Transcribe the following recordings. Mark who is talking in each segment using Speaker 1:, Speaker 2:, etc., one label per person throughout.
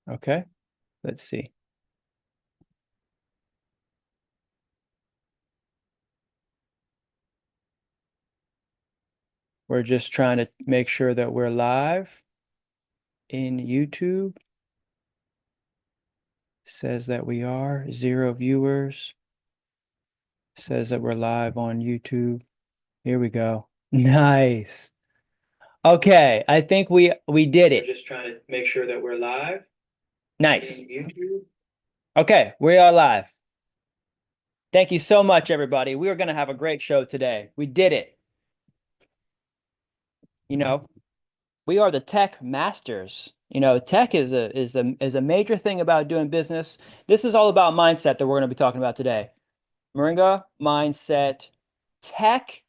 Speaker 1: Okay, let's see. We're just trying to make sure that we're live in YouTube. Says that we are. 0 viewers. Says that we're live on YouTube. Here we go. Nice. Okay, I think we did it. We're just trying to make sure that we're live. Nice. In YouTube. Okay, we are live. Thank you so much, everybody. We are going to have a great show today. We did it. You know, we are the tech masters. You know, tech is a major thing about doing business. This is all about mindset that we're going to be talking about today. Moringa mindset, tech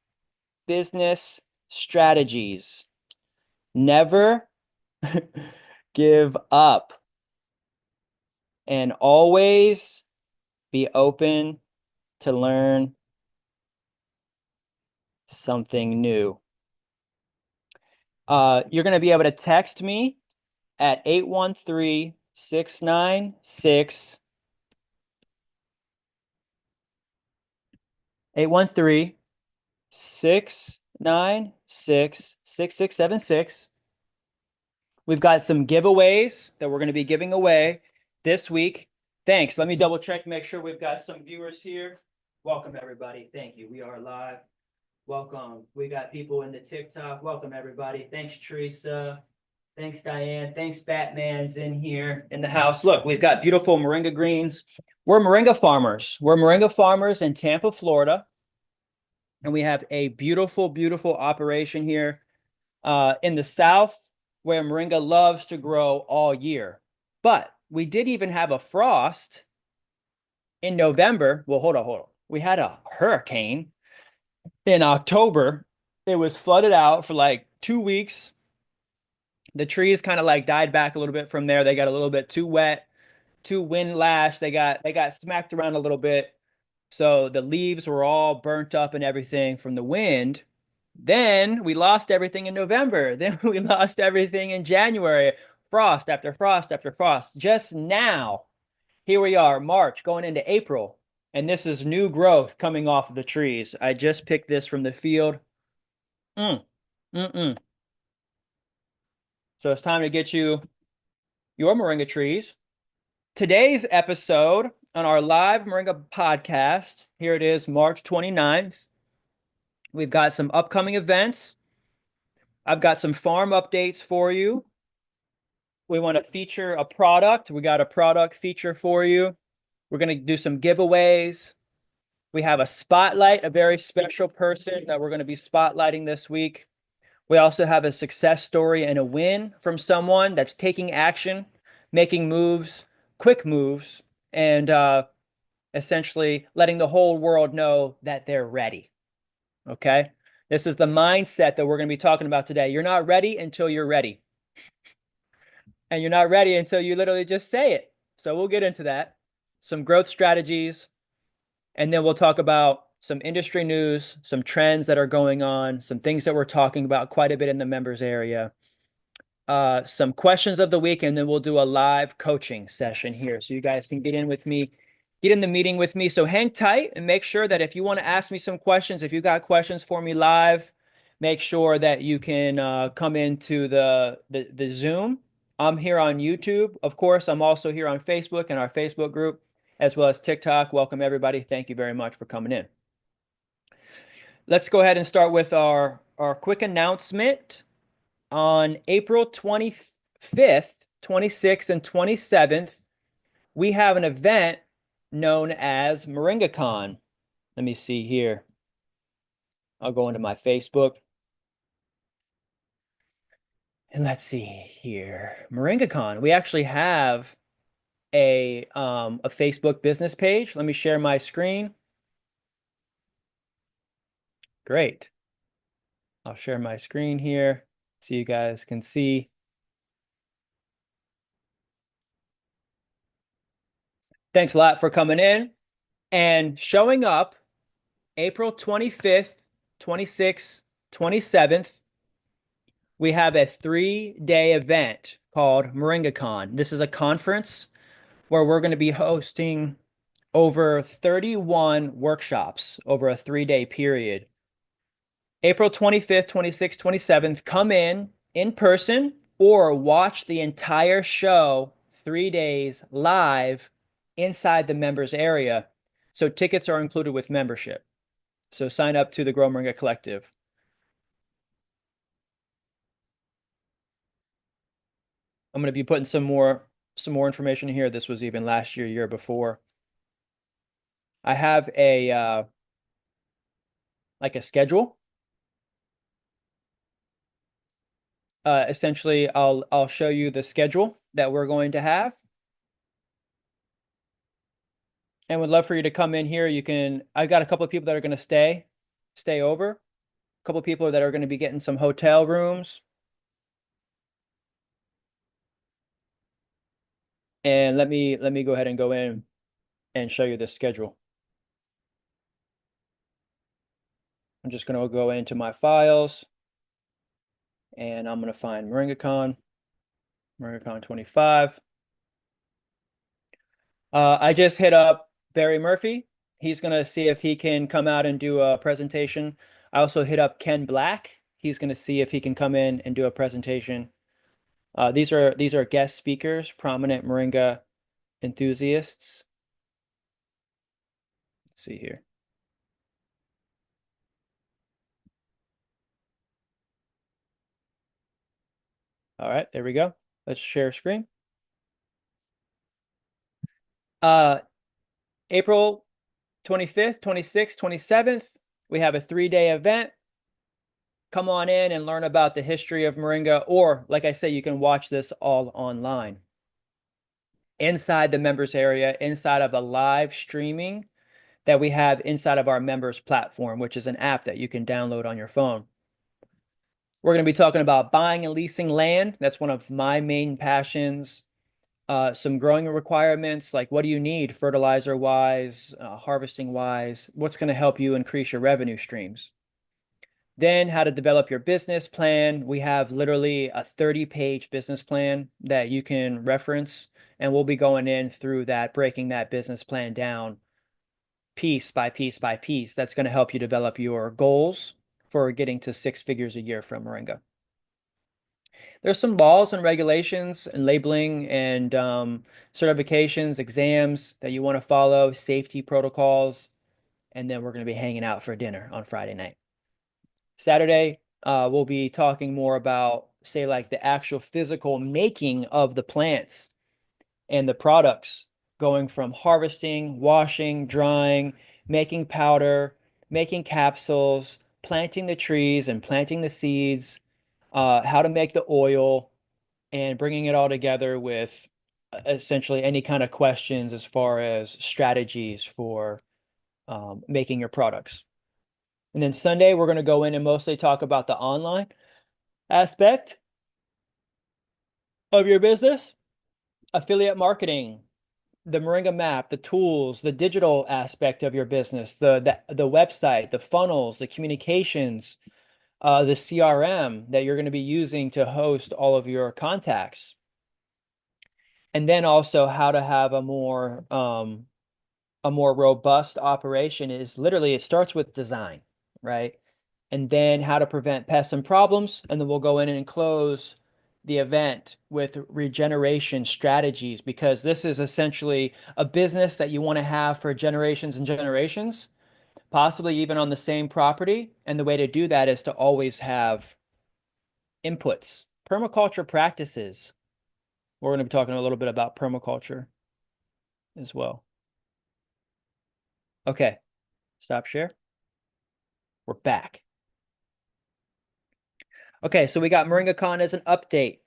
Speaker 1: business strategies. Never give up and always be open to learn something new. You're going to be able to text me at 813-696 813-696-6676. We've got some giveaways that we're going to be giving away this week. Thanks. Let me double check, make sure we've got some viewers here. Welcome, everybody. Thank you. We are live. Welcome. We got people in the TikTok. Welcome, everybody. Thanks, Teresa. Thanks, Diane. Thanks, Batman's in here in the house. Look, we've got beautiful moringa greens. We're moringa farmers. We're moringa farmers in Tampa, Florida. And we have a beautiful, beautiful operation here in the South where moringa loves to grow all year. But we did even have a frost in November. Well, hold on. We had a hurricane in October. It was flooded out for like 2 weeks. The trees kind of like died back a little bit from there. They got a little bit too wet, too wind lashed. They got smacked around a little bit. So the leaves were all burnt up and everything from the wind. Then we lost everything in November. Then we lost everything in January. Frost after frost after frost. Just now, here we are, March going into April. And this is new growth coming off of the trees. I just picked this from the field. So it's time to get you your moringa trees. Today's episode on our live Moringa podcast, here it is, March 29th. We've got some upcoming events. I've got some farm updates for you. We want to feature a product. We got a product feature for you. We're going to do some giveaways. We have a spotlight, a very special person that we're going to be spotlighting this week. We also have a success story and a win from someone that's taking action, making moves, quick moves, and essentially letting the whole world know that they're ready. Okay? This is the mindset that we're going to be talking about today. You're not ready until you're ready. And you're not ready until you literally just say it. So we'll get into that. Some growth strategies, and then we'll talk about some industry news, some trends that are going on, some things that we're talking about quite a bit in the members area, some questions of the week, and then we'll do a live coaching session here. So you guys can get in with me, get in the meeting with me. So hang tight and make sure that if you want to ask me some questions, if you got questions for me live, make sure that you can come into the Zoom. I'm here on YouTube. Of course, I'm also here on Facebook and our Facebook group, as well as TikTok. Welcome, everybody. Thank you very much for coming in. Let's go ahead and start with our quick announcement. On April 25th, 26th, and 27th, we have an event known as MoringaCon. Let me see here. I'll go into my Facebook. And let's see here. MoringaCon. We actually have a Facebook business page. Let me share my screen. Great. I'll share my screen here so you guys can see. Thanks a lot for coming in and showing up April 25th, 26th, 27th. We have a 3-day event called MoringaCon. This is a conference where we're going to be hosting over 31 workshops over a 3-day period. April 25th, 26th, 27th, come in person or watch the entire show 3 days live inside the members area. So tickets are included with membership. So sign up to the Grow Moringa Collective. I'm going to be putting some more information here. This was even last year before. I have a like a schedule. Essentially, I'll show you the schedule that we're going to have, and would love for you to come in here. I've got a couple of people that are going to stay over. A couple of people that are going to be getting some hotel rooms. And let me go ahead and go in and show you the schedule. I'm just going to go into my files, and I'm going to find MoringaCon 25. I just hit up Barry Murphy. He's going to see if he can come out and do a presentation. I also hit up Ken Black. He's going to see if he can come in and do a presentation. These are guest speakers, prominent Moringa enthusiasts. Let's see here. All right, there we go. Let's share screen. April 25th, 26th, 27th, we have a 3-day event. Come on in and learn about the history of Moringa, or like I say, you can watch this all online. Inside the members area, inside of the live streaming that we have inside of our members platform, which is an app that you can download on your phone. We're going to be talking about buying and leasing land. That's one of my main passions. Some growing requirements, like what do you need fertilizer wise, harvesting wise, what's going to help you increase your revenue streams. Then how to develop your business plan. We have literally a 30-page business plan that you can reference, and we'll be going in through that, breaking that business plan down piece by piece by piece. That's going to help you develop your goals for getting to 6 figures a year from Moringa. There's some laws and regulations and labeling and certifications, exams that you want to follow, safety protocols, and then we're going to be hanging out for dinner on Friday night. Saturday, we'll be talking more about, say, like the actual physical making of the plants and the products, going from harvesting, washing, drying, making powder, making capsules, planting the trees and planting the seeds, how to make the oil, and bringing it all together with essentially any kind of questions as far as strategies for making your products. And then Sunday, we're going to go in and mostly talk about the online aspect of your business, affiliate marketing, the Moringa map, the tools, the digital aspect of your business, the website, the funnels, the communications, the CRM that you're going to be using to host all of your contacts. And then also how to have a more robust operation is literally, it starts with design, right? And then how to prevent pests and problems. And then we'll go in and close the event with regeneration strategies, because this is essentially a business that you want to have for generations and generations, possibly even on the same property. And the way to do that is to always have inputs, permaculture practices. We're going to be talking a little bit about permaculture as well. Okay, stop share. We're back. Okay, so we got MoringaCon as an update.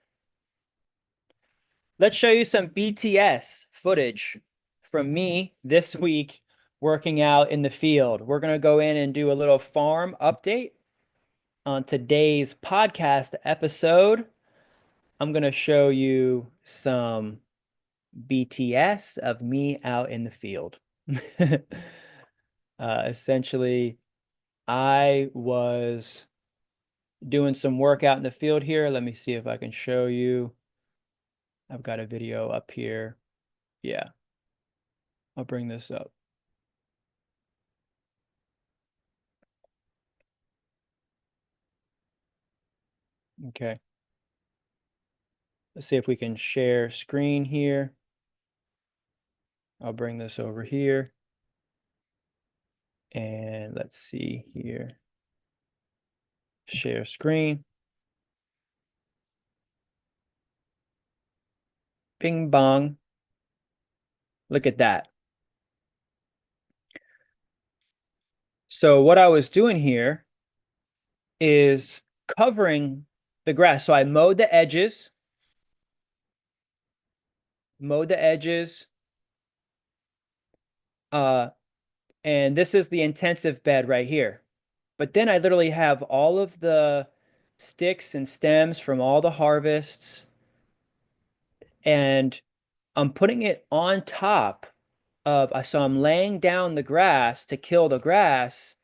Speaker 1: Let's show you some BTS footage from me this week working out in the field. We're going to go in and do a little farm update on today's podcast episode. I'm going to show you some BTS of me out in the field. Essentially, I was doing some work out in the field here. Let me see if I can show you. I've got a video up here. Yeah, I'll bring this up. Okay. Let's see if we can share screen here. I'll bring this over here. And let's see here. Share screen. Bing bong. Look at that. So what I was doing here is covering the grass. So I mowed the edges, uh, and this is the intensive bed right here. But then I literally have all of the sticks and stems from all the harvests, and I'm putting it on top of, so I'm laying down the grass to kill the grass,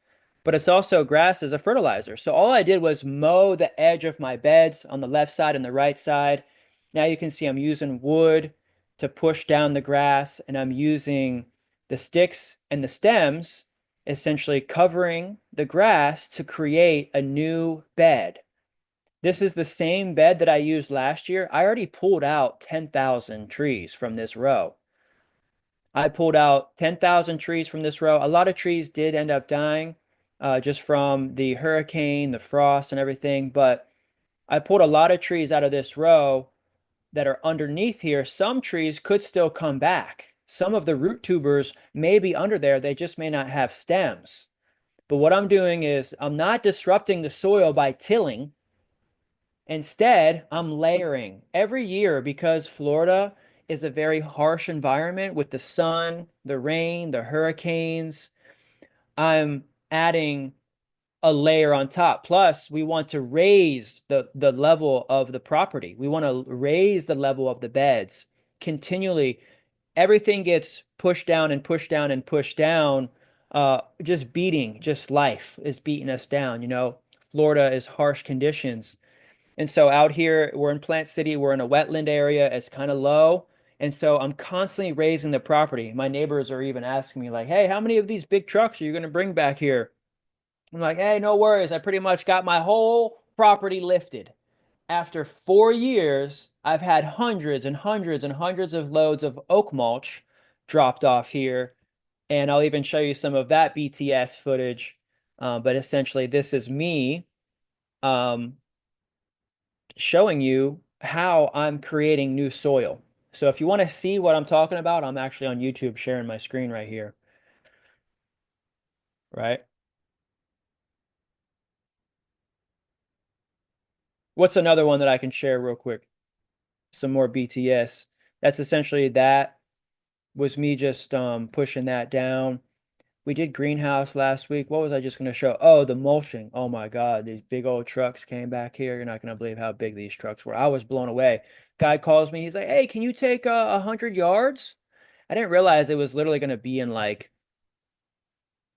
Speaker 1: but it's also grass as a fertilizer. So all I did was mow the edge of my beds on the left side and the right side. Now you can see I'm using wood to push down the grass, and I'm using the sticks and the stems, essentially covering the grass to create a new bed. This is the same bed that I used last year. I already pulled out 10,000 trees from this row. I pulled out 10,000 trees from this row. A lot of trees did end up dying just from the hurricane, the frost, and everything. But I pulled a lot of trees out of this row that are underneath here. Some trees could still come back. Some of the root tubers may be under there. They just may not have stems. But what I'm doing is I'm not disrupting the soil by tilling. Instead, I'm layering every year because Florida is a very harsh environment with the sun, the rain, the hurricanes. I'm adding a layer on top. Plus, we want to raise the level of the property. We want to raise the level of the beds continually. Everything gets pushed down and pushed down and pushed down. Just life is beating us down. Florida is harsh conditions. And so out here, we're in Plant City, we're in a wetland area, it's kind of low. And so I'm constantly raising the property. My neighbors are even asking me, like, hey, how many of these big trucks are you going to bring back here? I'm like, hey, no worries. I pretty much got my whole property lifted. After 4 years, I've had hundreds and hundreds and hundreds of loads of oak mulch dropped off here. And I'll even show you some of that BTS footage. But essentially, this is me. Showing you how I'm creating new soil. So if you want to see what I'm talking about, I'm actually on YouTube sharing my screen right here. Right? What's another one that I can share real quick? Some more BTS. That's essentially that was me just pushing that down. We did greenhouse last week. What was I just going to show? Oh, the mulching. Oh my God, these big old trucks came back here. You're not going to believe how big these trucks were. I was blown away. Guy calls me. He's like, hey, can you take 100 yards? I didn't realize it was literally going to be in like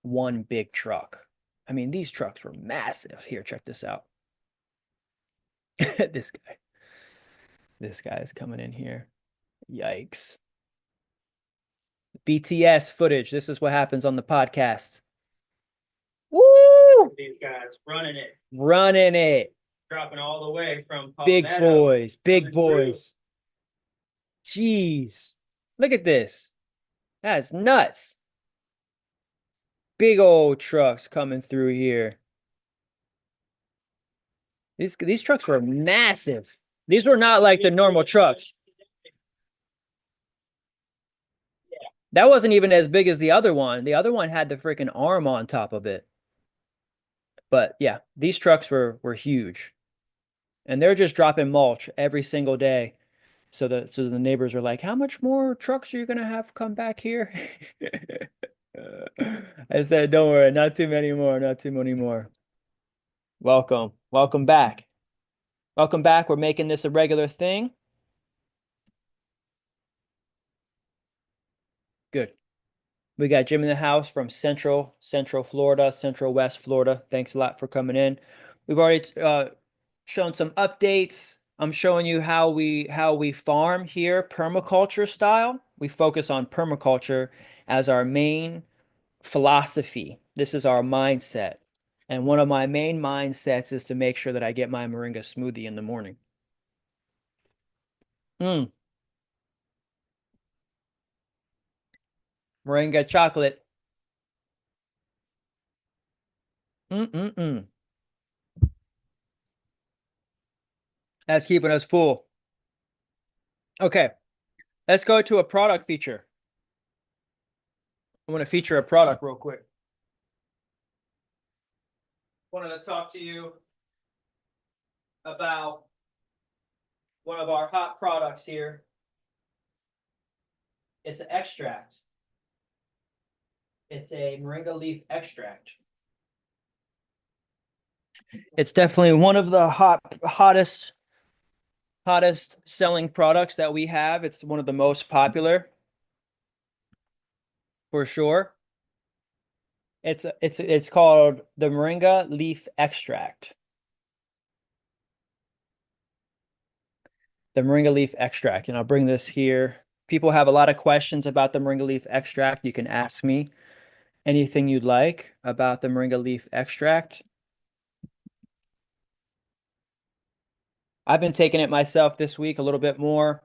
Speaker 1: one big truck. I mean, these trucks were massive. Here, check this out. This guy. This guy is coming in here. Yikes. BTS footage. This is what happens on the podcast. Woo!
Speaker 2: These guys running it,
Speaker 1: Running it.
Speaker 2: dropping all the way from
Speaker 1: Big
Speaker 2: Palmetto
Speaker 1: boys. Big
Speaker 2: coming through.
Speaker 1: boys. Jeez. Look at this. That's nuts. Big old trucks coming through here. These trucks were massive. These were not like the normal trucks. That wasn't even as big as the other one. The other one had the freaking arm on top of it. But yeah, these trucks were huge. And they're just dropping mulch every single day. So the neighbors are like, how much more trucks are you gonna have come back here? I said, don't worry, not too many more, not too many more. Welcome. Welcome back. Welcome back. We're making this a regular thing. Good. We got Jim in the house from Central Florida, Central West Florida. Thanks a lot for coming in. We've already shown some updates I'm showing you how we farm here, permaculture style. We focus on permaculture as our main philosophy. This is our mindset. And one of my main mindsets is to make sure that I get my moringa smoothie in the morning. Mm, moringa chocolate. Mm-mm-mm. That's keeping us full. Okay, let's go to a product feature. I want to feature a product real quick. Wanted to talk to you about one of our hot products here. It's an extract. It's a moringa leaf extract. It's definitely one of the hottest selling products that we have. It's one of the most popular for sure. It's called the Moringa leaf extract. The Moringa leaf extract, and I'll bring this here. People have a lot of questions about the Moringa leaf extract. You can ask me anything you'd like about the Moringa leaf extract. I've been taking it myself this week a little bit more.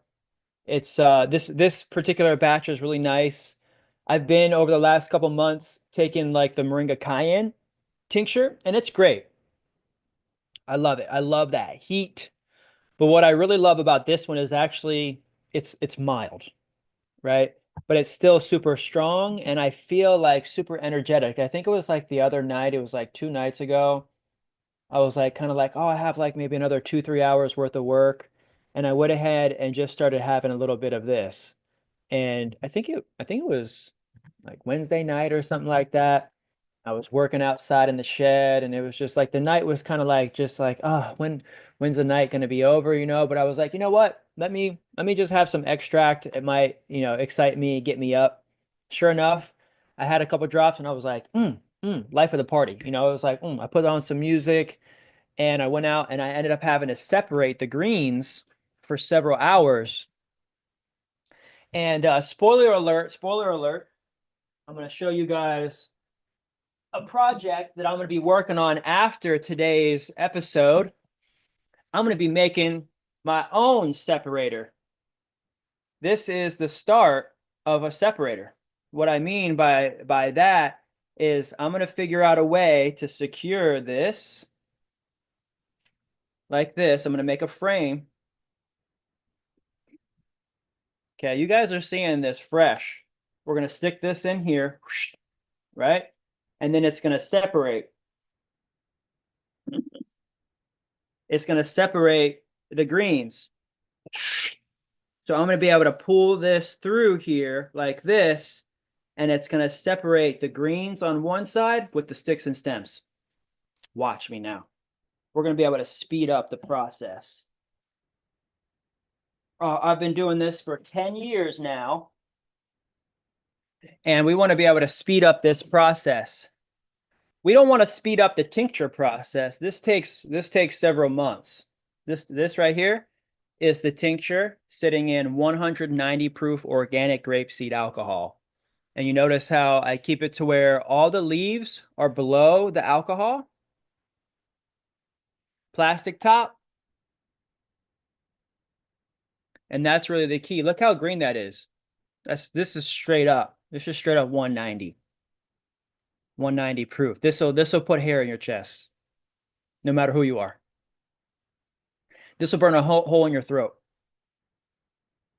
Speaker 1: It's this particular batch is really nice. I've been over the last couple months taking like the Moringa cayenne tincture, and it's great. I love it. I love that heat. But what I really love about this one is actually it's mild, right? But it's still super strong, and I feel like super energetic. I think it was like the other night, it was like 2 nights ago. I was like kind of like, oh, I have like maybe another 2, 3 hours worth of work. And I went ahead and just started having a little bit of this. And I think it was like Wednesday night or something like that. I was working outside in the shed, and it was just like the night was kind of like just like, oh, when's the night gonna be over, you know? But I was like, you know what? Let me just have some extract. It might, excite me, get me up. Sure enough, I had a couple drops, and I was like, life of the party. It was like, I put on some music, and I went out, and I ended up having to separate the greens for several hours. And spoiler alert, I'm gonna show you guys a project that I'm going to be working on after today's episode. I'm going to be making my own separator. This is the start of a separator. What I mean by that is I'm going to figure out a way to secure this like this. I'm going to make a frame. Okay, you guys are seeing this fresh. We're going to stick this in here, right? And then it's going to separate. It's going to separate the greens. So I'm going to be able to pull this through here like this, and it's going to separate the greens on one side with the sticks and stems. Watch me now. We're going to be able to speed up the process. I've been doing this for 10 years now, and we want to be able to speed up this process. We don't want to speed up the tincture process. This takes several months. This right here is the tincture sitting in 190 proof organic grapeseed alcohol. And you notice how I keep it to where all the leaves are below the alcohol. Plastic top. And that's really the key. Look how green that is. This is straight up. This is straight up 190. 190 proof. This'll put hair in your chest, no matter who you are. This will burn a hole in your throat.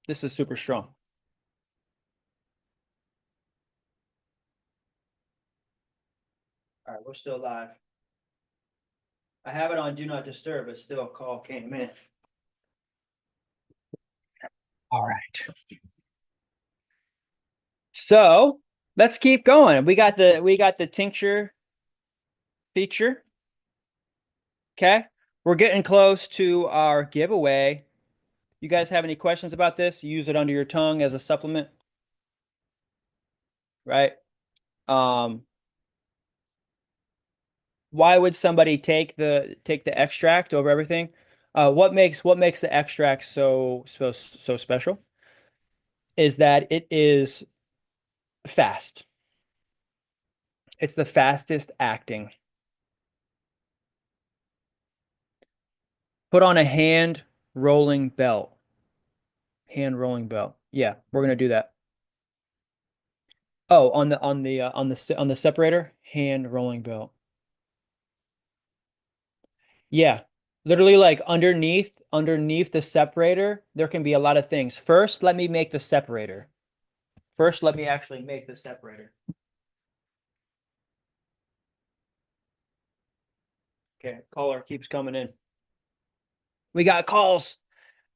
Speaker 1: This is super strong. All right, we're still live. I have it on Do Not Disturb, but still a call came in. All right. So let's keep going. We got the tincture feature. Okay. We're getting close to our giveaway. You guys have any questions about this? Use it under your tongue as a supplement, right? Um, why would somebody take the extract over everything? What makes the extract so special is that it is fast. It's the fastest acting. Put on a hand rolling belt. Hand rolling belt. Yeah, we're gonna do that. Oh, on the separator, hand rolling belt. Yeah. Literally like underneath the separator, there can be a lot of things. First, let me make the separator. First, let me actually make the separator. Okay, caller keeps coming in. We got calls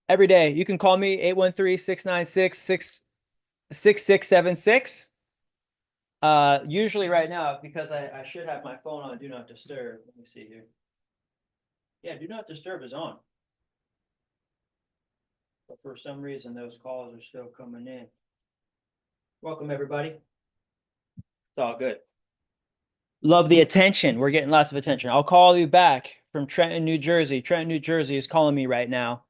Speaker 1: every day. You can call me 813-696-6676. Usually right now, because I should have my phone on Do Not Disturb. Let me see here. Yeah, Do Not Disturb is on. But for some reason, those calls are still coming in. Welcome, everybody. It's all good. Love the attention. We're getting lots of attention. I'll call you back from Trenton, New Jersey. Trenton, New Jersey is calling me right now.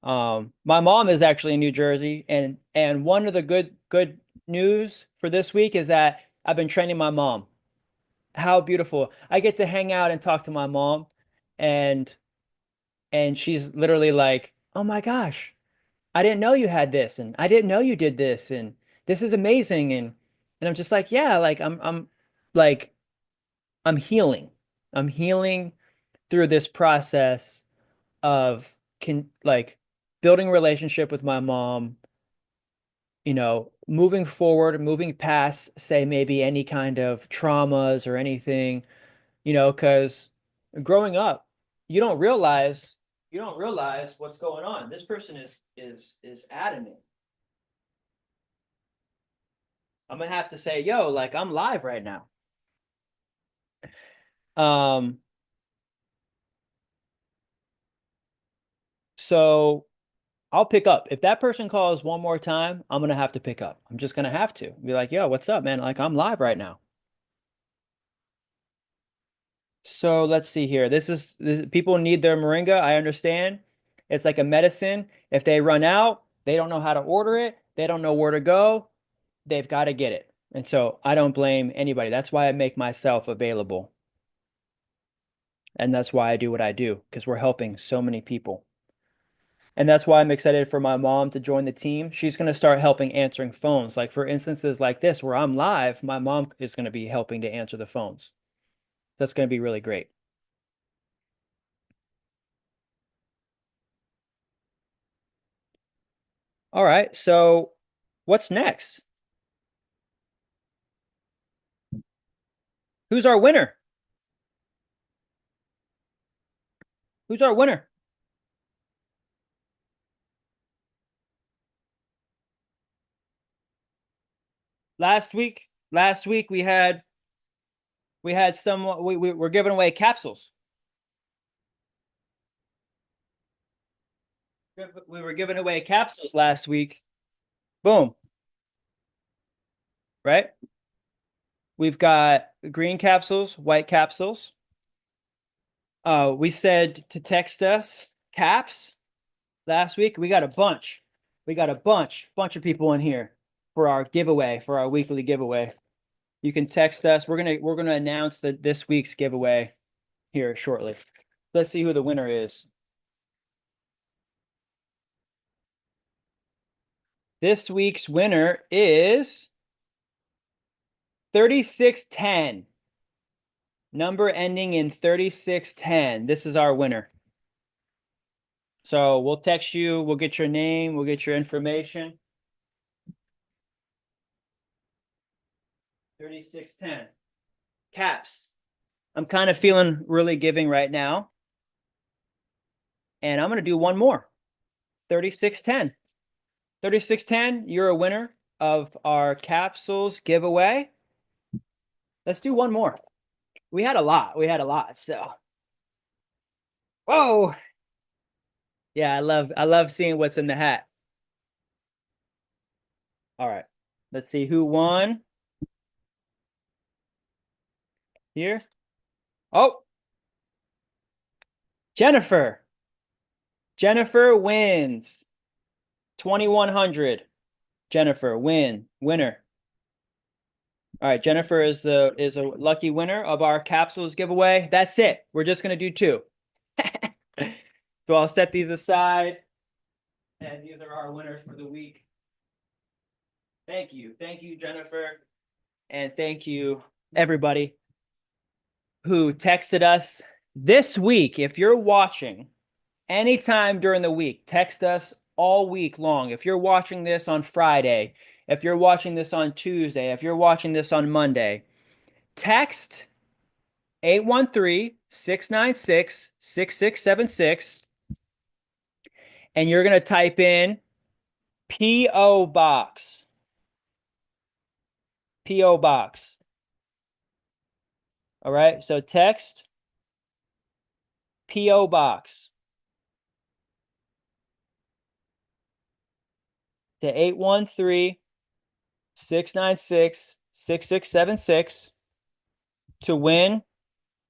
Speaker 1: My mom is actually in New Jersey, and one of the good news for this week is that I've been training my mom. How beautiful. I get to hang out and talk to my mom, and she's literally like, "Oh my gosh, I didn't know you had this, and I didn't know you did this, and this is amazing." And I'm just like, "Yeah, like I'm like I'm healing. I'm healing through this process of building a relationship with my mom, moving forward, moving past, say, maybe any kind of traumas or anything, because growing up, you don't realize what's going on. This person is adamant. I'm gonna have to say, yo, like I'm live right now. Um, so I'll pick up. If that person calls one more time, I'm gonna have to pick up. I'm just gonna have to be like, yo, what's up, man? Like I'm live right now. So let's see here. People need their moringa. I understand. It's like a medicine. If they run out, they don't know how to order it. They don't know where to go. They've got to get it. And so I don't blame anybody. That's why I make myself available. And that's why I do what I do, because we're helping so many people. And that's why I'm excited for my mom to join the team. She's going to start helping answering phones. Like for instances like this, where I'm live, my mom is going to be helping to answer the phones. That's going to be really great. All right. So what's next? Who's our winner? Who's our winner? Last week we had some we were giving away capsules. We were giving away capsules last week. Boom. Right? We've got green capsules, white capsules. We said to text us caps last week. We got a bunch. We got a bunch of people in here for our giveaway, for our weekly giveaway. You can text us. We're gonna announce this week's giveaway here shortly. Let's see who the winner is. This week's winner is 3610. Number ending in 3610. This is our winner. So we'll text you, we'll get your name, we'll get your information. 3610. Caps. I'm kind of feeling really giving right now. And I'm going to do one more. 3610. 3610, you're a winner of our capsules giveaway. Let's do one more. We had a lot. So, whoa. Yeah, I love seeing what's in the hat. All right. Let's see who won here. Oh, Jennifer. Jennifer wins. 2,100. Jennifer, winner. All right, Jennifer is a lucky winner of our capsules giveaway. That's it. We're just gonna do 2. So I'll set these aside, and these are our winners for the week. Thank you, Jennifer, and thank you everybody who texted us this week. If you're watching anytime during the week, text us all week long. If you're watching this on Friday, if you're watching this on Tuesday, if you're watching this on Monday, text 813-696-6676, and you're going to type in P.O. Box. P.O. Box. All right, so text P.O. Box to 813-696-6676 to win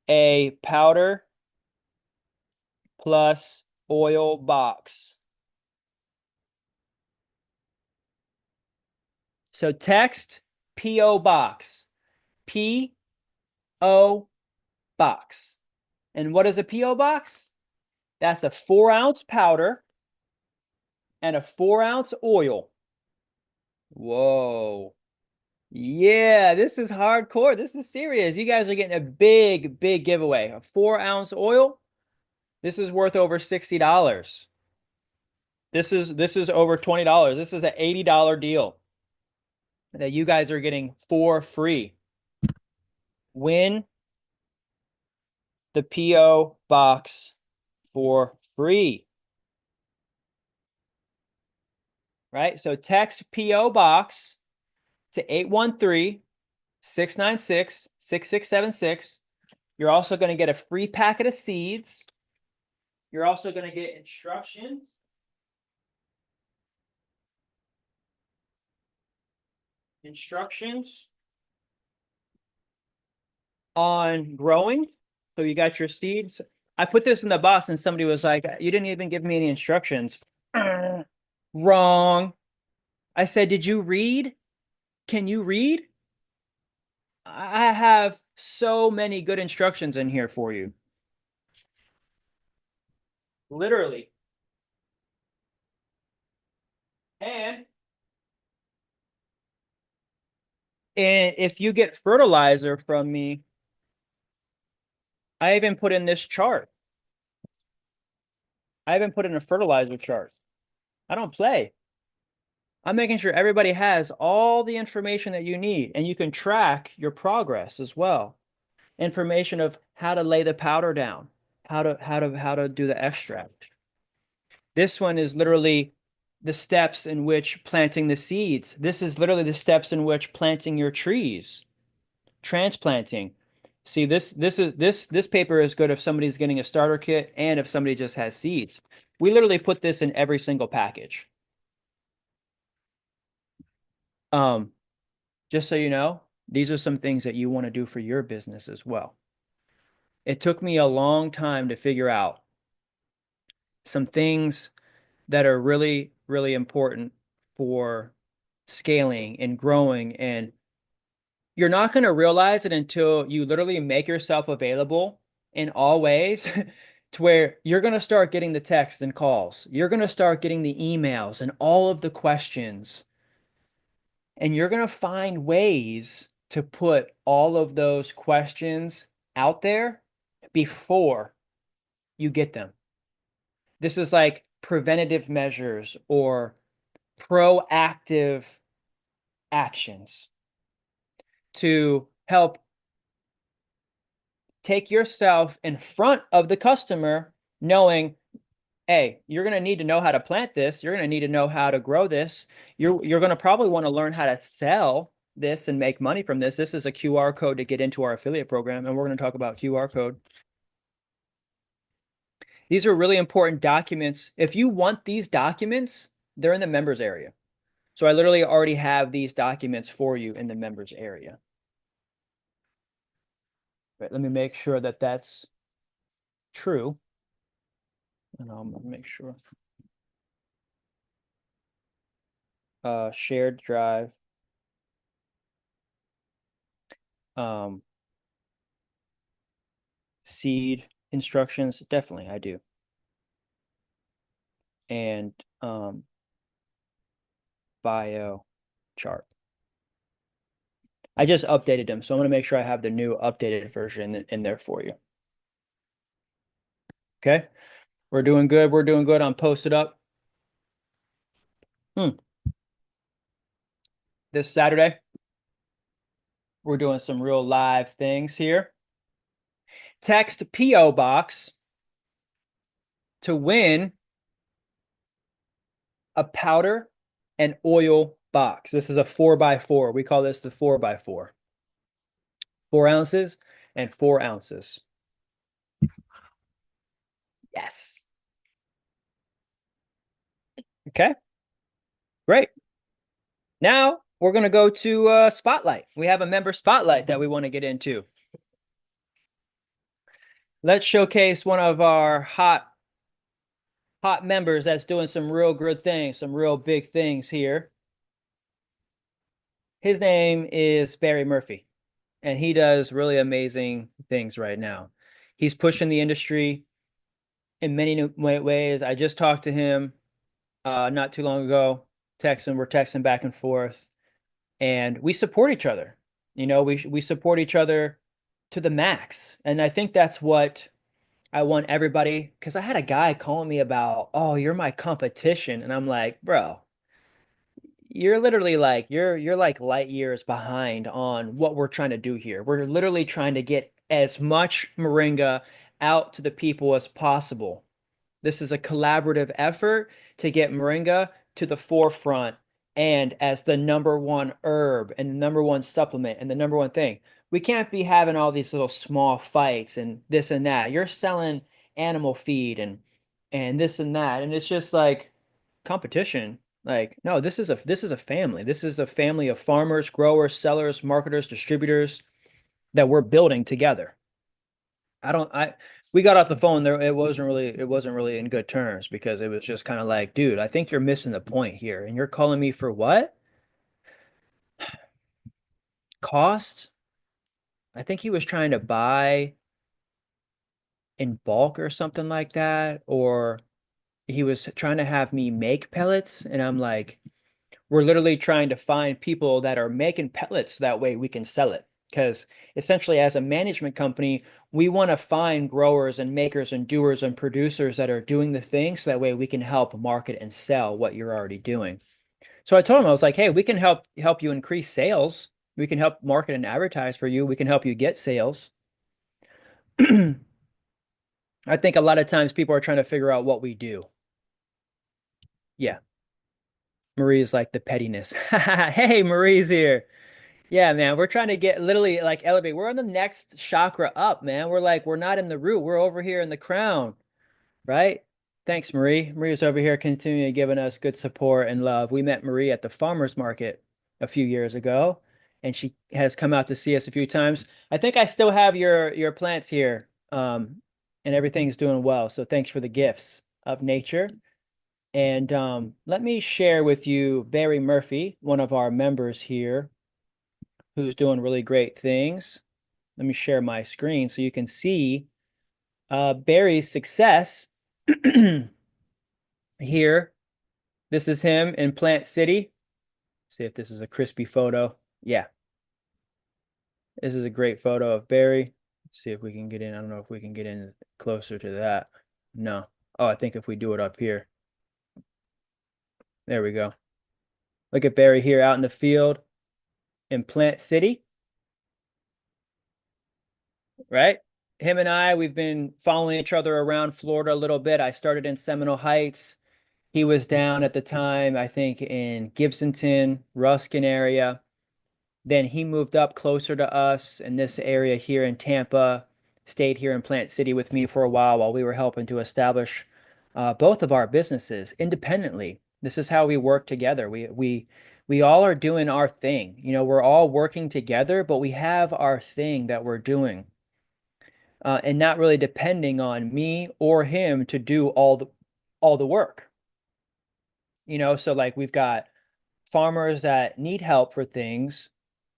Speaker 1: a powder plus oil box. So text P.O. Box. P.O. Box. And what is a P.O. Box? That's a 4-ounce powder and a 4-ounce oil. Whoa. Yeah, this is hardcore. This is serious. You guys are getting a big giveaway. A 4-ounce oil. This is worth over $60. This is over $20. This is an $80 deal that you guys are getting for free. Win the P.O. Box for free. Right? So text P.O. Box to 813-696-6676. You're also going to get a free packet of seeds. You're also going to get instructions. On growing. So you got your seeds. I put this in the box and somebody was like, you didn't even give me any instructions. Wrong. I said, did you read? Can you read? I have so many good instructions in here for you. Literally. And if you get fertilizer from me, I even put in this chart. I even put in a fertilizer chart. I don't play. I'm making sure everybody has all the information that you need, and you can track your progress as well. Information of how to lay the powder down, how to do the extract. This one is literally the steps in which planting the seeds. This is literally the steps in which planting your trees, transplanting. See, this paper is good if somebody's getting a starter kit and if somebody just has seeds. We literally put this in every single package. Just so you know, these are some things that you want to do for your business as well. It took me a long time to figure out some things that are really important for scaling and growing, and you're not going to realize it until you literally make yourself available in all ways to where you're going to start getting the texts and calls. You're going to start getting the emails and all of the questions. And you're going to find ways to put all of those questions out there before you get them. This is like preventative measures or proactive actions to help take yourself in front of the customer, knowing, hey, you're going to need to know how to plant this. You're going to need to know how to grow this. You're going to probably want to learn how to sell this and make money from this. This is a QR code to get into our affiliate program, and we're going to talk about QR code. These are really important documents. If you want these documents, they're in the members area. So I literally already have these documents for you in the members area. But let me make sure that that's true. And I'll make sure. Shared drive. Um, seed instructions. Definitely, I do. And bio chart. I just updated them, so I'm going to make sure I have the new updated version in there for you. Okay, we're doing good. We're doing good on Posted Up. This Saturday, we're doing some real live things here. Text PO Box to win a powder and oil box. This is a 4x4. We call this the 4x4. 4 ounces and 4 ounces. Yes. Okay, great. Now we're going to go to Spotlight. We have a member Spotlight that we want to get into. Let's showcase one of our hot members that's doing some real good things, some real big things here. His name is Barry Murphy, and he does really amazing things right now. He's pushing the industry in many new ways. I just talked to him not too long ago. We're texting back and forth, and we support each other. You know, we support each other to the max, and I think that's what I want everybody. Because I had a guy calling me about, oh, you're my competition, and I'm like, bro, you're literally like you're like light years behind on what we're trying to do here. We're literally trying to get as much moringa out to the people as possible. This is a collaborative effort to get moringa to the forefront and as the number one herb and the number one supplement and the number one thing. We can't be having all these little small fights and this and that. You're selling animal feed and this and that, and it's just like competition. Like, no, this is a family. This is a family of farmers, growers, sellers, marketers, distributors that we're building together. We got off the phone there. It wasn't really in good terms because it was just kind of like, dude, I think you're missing the point here. And you're calling me for what? Cost? I think he was trying to buy in bulk or something like that, or he was trying to have me make pellets. And I'm like, we're literally trying to find people that are making pellets that way we can sell it. Because essentially, as a management company, we want to find growers and makers and doers and producers that are doing the things so that way we can help market and sell what you're already doing. So I told him, I was like, hey, we can help you increase sales. We can help market and advertise for you. We can help you get sales. I think a lot of times people are trying to figure out what we do. Yeah. Marie's like the pettiness. Hey, Marie's here. Yeah, man, we're trying to get literally like elevate. We're on the next chakra up, man. We're not in the root. We're over here in the crown, right? Thanks, Marie. Marie's over here continuing giving us good support and love. We met Marie at the farmers market a few years ago, and she has come out to see us a few times. I think I still have your plants here, and everything's doing well. So thanks for the gifts of nature. And let me share with you Barry Murphy, one of our members here, who's doing really great things. Let me share my screen so you can see Barry's success here. This is him in Plant City. See if this is a crispy photo. Yeah, this is a great photo of Barry. Let's see if we can get in. I don't know if we can get in closer to that. No. Oh, I think if we do it up here. There we go. Look at Barry here out in the field in Plant City. Right? Him and we've been following each other around Florida a little bit. I started in Seminole Heights. He was down at the time, I think, in Gibsonton, Ruskin area. Then he moved up closer to us in this area here in Tampa, stayed here in Plant City with me for a while we were helping to establish both of our businesses independently. This is how we work together. We all are doing our thing. You know, we're all working together, but we have our thing that we're doing. and not really depending on me or him to do all the work. So like we've got farmers that need help for things,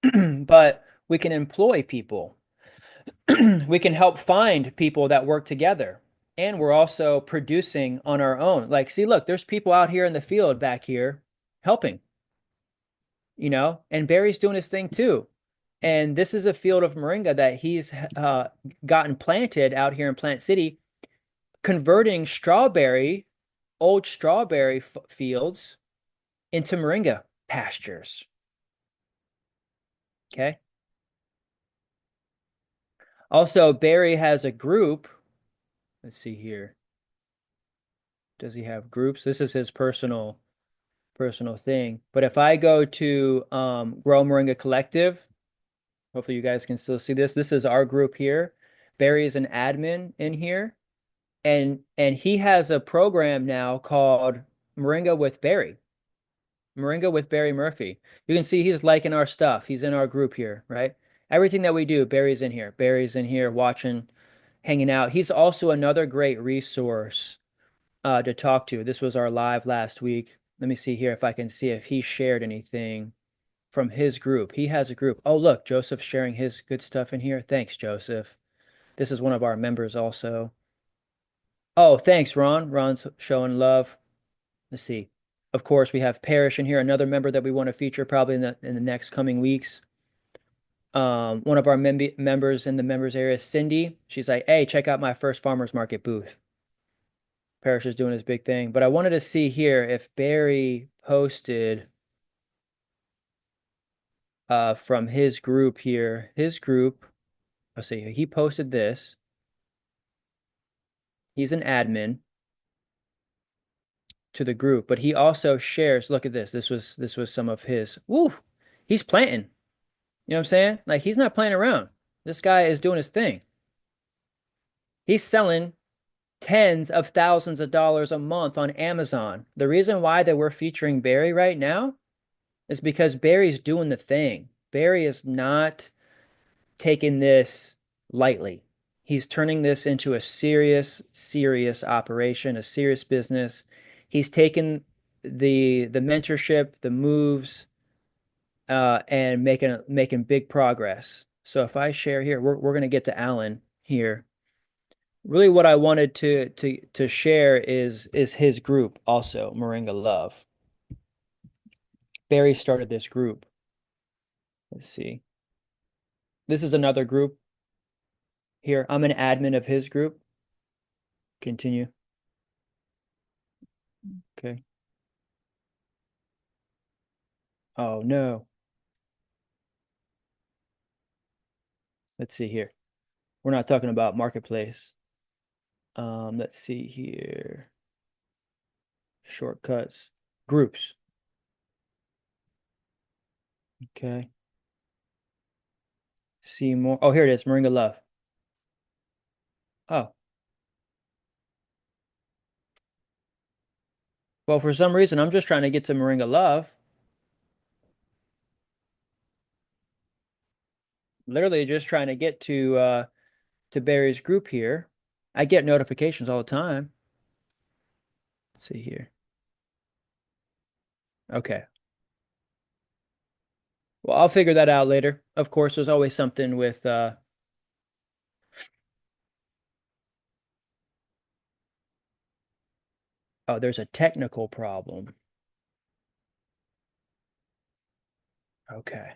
Speaker 1: but we can employ people. We can help find people that work together. And we're also producing on our own. Like, see, look, there's people out here in the field back here helping, and Barry's doing his thing too. And this is a field of moringa that he's gotten planted out here in Plant City, converting old strawberry fields into moringa pastures. Okay. Also, Barry has a group. Let's see here. Does he have groups? This is his personal thing. But if I go to Grow Moringa Collective, hopefully you guys can still see this. This is our group here. Barry is an admin in here, and he has a program now called Moringa with Barry. Moringa with Barry Murphy. You can see he's liking our stuff. He's in our group here, right? Everything that we do, Barry's in here. Barry's in here watching, hanging out. He's also another great resource to talk to. This was our live last week. Let me see here if I can see if he shared anything from his group. He has a group. Oh, look, Joseph's sharing his good stuff in here. Thanks, Joseph. This is one of our members also. Oh, thanks, Ron. Ron's showing love. Let's see. Of course, we have Parrish in here, another member that we want to feature probably in the next coming weeks. One of our members in the members area, Cindy. She's like, hey, check out my first farmers market booth. Parrish is doing his big thing. But I wanted to see here if Barry posted from his group here. His group, let's see, he posted this. He's an admin to the group, but he also shares, look at this. This was some of his. Woo! He's planting. You know what I'm saying? Like he's not playing around. This guy is doing his thing. He's selling tens of thousands of dollars a month on Amazon. The reason why that we're featuring Barry right now is because Barry's doing the thing. Barry is not taking this lightly. He's turning this into a serious operation, a serious business. He's taken the mentorship, the moves, and making big progress. So if I share here, we're gonna get to Alan here. Really, what I wanted to share is his group also, Moringa Love. Barry started this group. Let's see. This is another group here. I'm an admin of his group. Continue. Okay. Oh no. Let's see here. We're not talking about marketplace. Let's see here. Shortcuts. Groups. Okay. See more. Oh, here it is. Moringa Love. Oh. Well, for some reason, I'm just trying to get to Moringa Love. Literally just trying to get to Barry's group here. I get notifications all the time. Let's see here. Okay. Well, I'll figure that out later. Of course, there's always something with oh, there's a technical problem. Okay.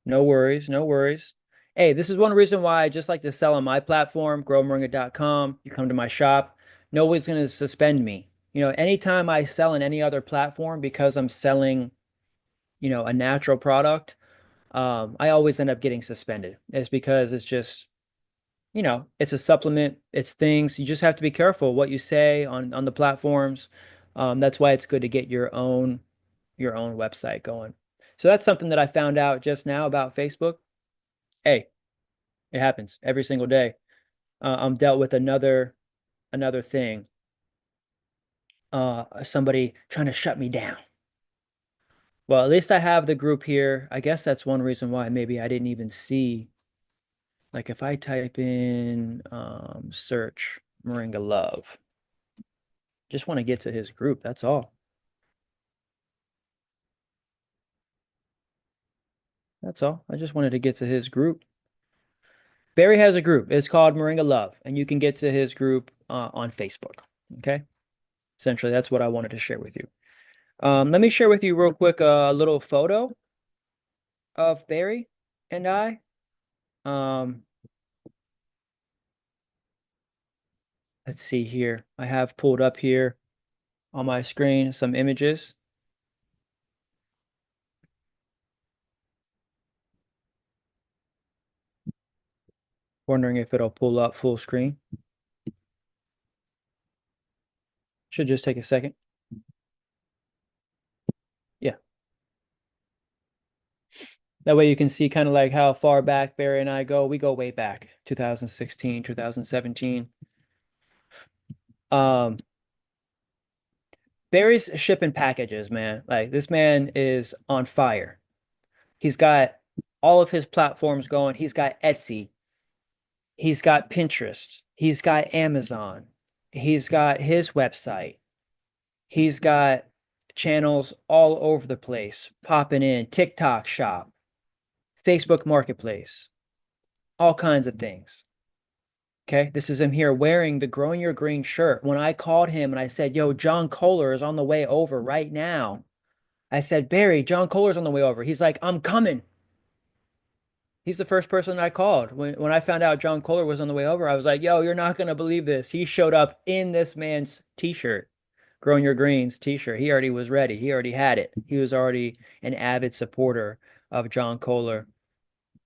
Speaker 1: No worries, no worries. Hey, this is one reason why I just like to sell on my platform, growmoringa.com. You come to my shop, nobody's going to suspend me. Anytime I sell in any other platform because I'm selling, a natural product, I always end up getting suspended. It's because it's just, it's a supplement, it's things. You just have to be careful what you say on the platforms. That's why it's good to get your own website going. So that's something that I found out just now about Facebook. Hey, it happens every single day. I'm dealt with another thing. Somebody trying to shut me down. Well, at least I have the group here. I guess that's one reason why maybe I didn't even see Like if I type in search Moringa Love, just want to get to his group, that's all. That's all. I just wanted to get to his group. Barry has a group. It's called Moringa Love, and you can get to his group on Facebook. Okay. Essentially, that's what I wanted to share with you. Let me share with you real quick a little photo of Barry and I. Um, let's see here. I have pulled up here on my screen some images. Wondering if it'll pull up full screen. Should just take a second. Yeah. That way you can see kind of like how far back Barry and I go. We go way back, 2016, 2017. Barry's shipping packages, man. Like this man is on fire. He's got all of his platforms going. He's got Etsy. He's got Pinterest. He's got Amazon. He's got his website. He's got channels all over the place popping in, TikTok shop, Facebook Marketplace, all kinds of things. Okay, this is him here wearing the Growing Your Green shirt. When I called him and I said, yo, John Kohler is on the way over right now. I said, Barry, John Kohler's on the way over. He's like, I'm coming. He's the first person I called. When I found out John Kohler was on the way over, I was like, yo, you're not going to believe this. He showed up in this man's t-shirt, Growing Your Greens t-shirt. He already was ready. He already had it. He was already an avid supporter of John Kohler.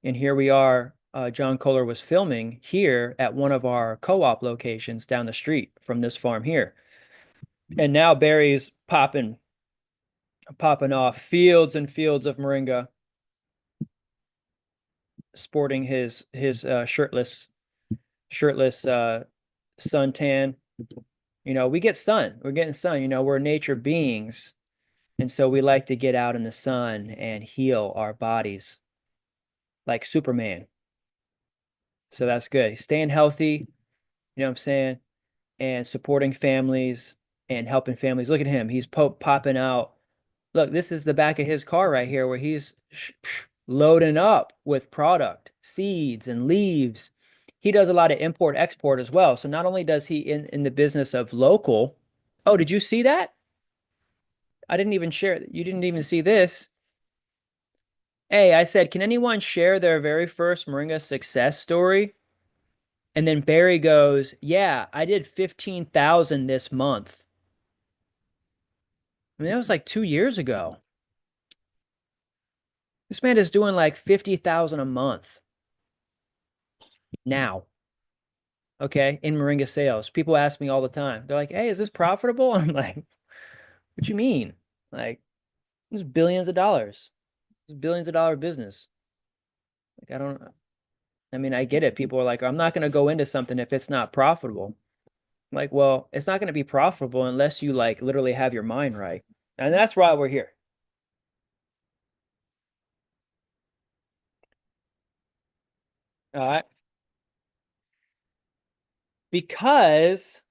Speaker 1: And here we are. John Kohler was filming here at one of our co-op locations down the street from this farm here. And now Barry's popping off fields and fields of moringa, sporting his shirtless suntan. You know, we get sun. We're getting sun. You know, we're nature beings. And so we like to get out in the sun and heal our bodies like Superman. So that's good. Staying healthy, you know what I'm saying? And supporting families and helping families. Look at him. He's popping out. Look, this is the back of his car right here where he's loading up with product, seeds and leaves. He does a lot of import export as well. So not only does he in the business of local. Oh, did you see that? I didn't even share it. You didn't even see this. Hey, I said, can anyone share their very first Moringa success story? And then Barry goes, yeah, I did 15,000 this month. I mean, that was like 2 years ago. This man is doing like 50,000 a month now. Okay, in Moringa sales. People ask me all the time. They're like, hey, is this profitable? I'm like, what you mean? Like, this is billions of dollars. This is billions of dollar business. Like, I mean, I get it. People are like, I'm not going to go into something if it's not profitable. I'm like, well, it's not going to be profitable unless you like literally have your mind right. And that's why we're here. All right. Because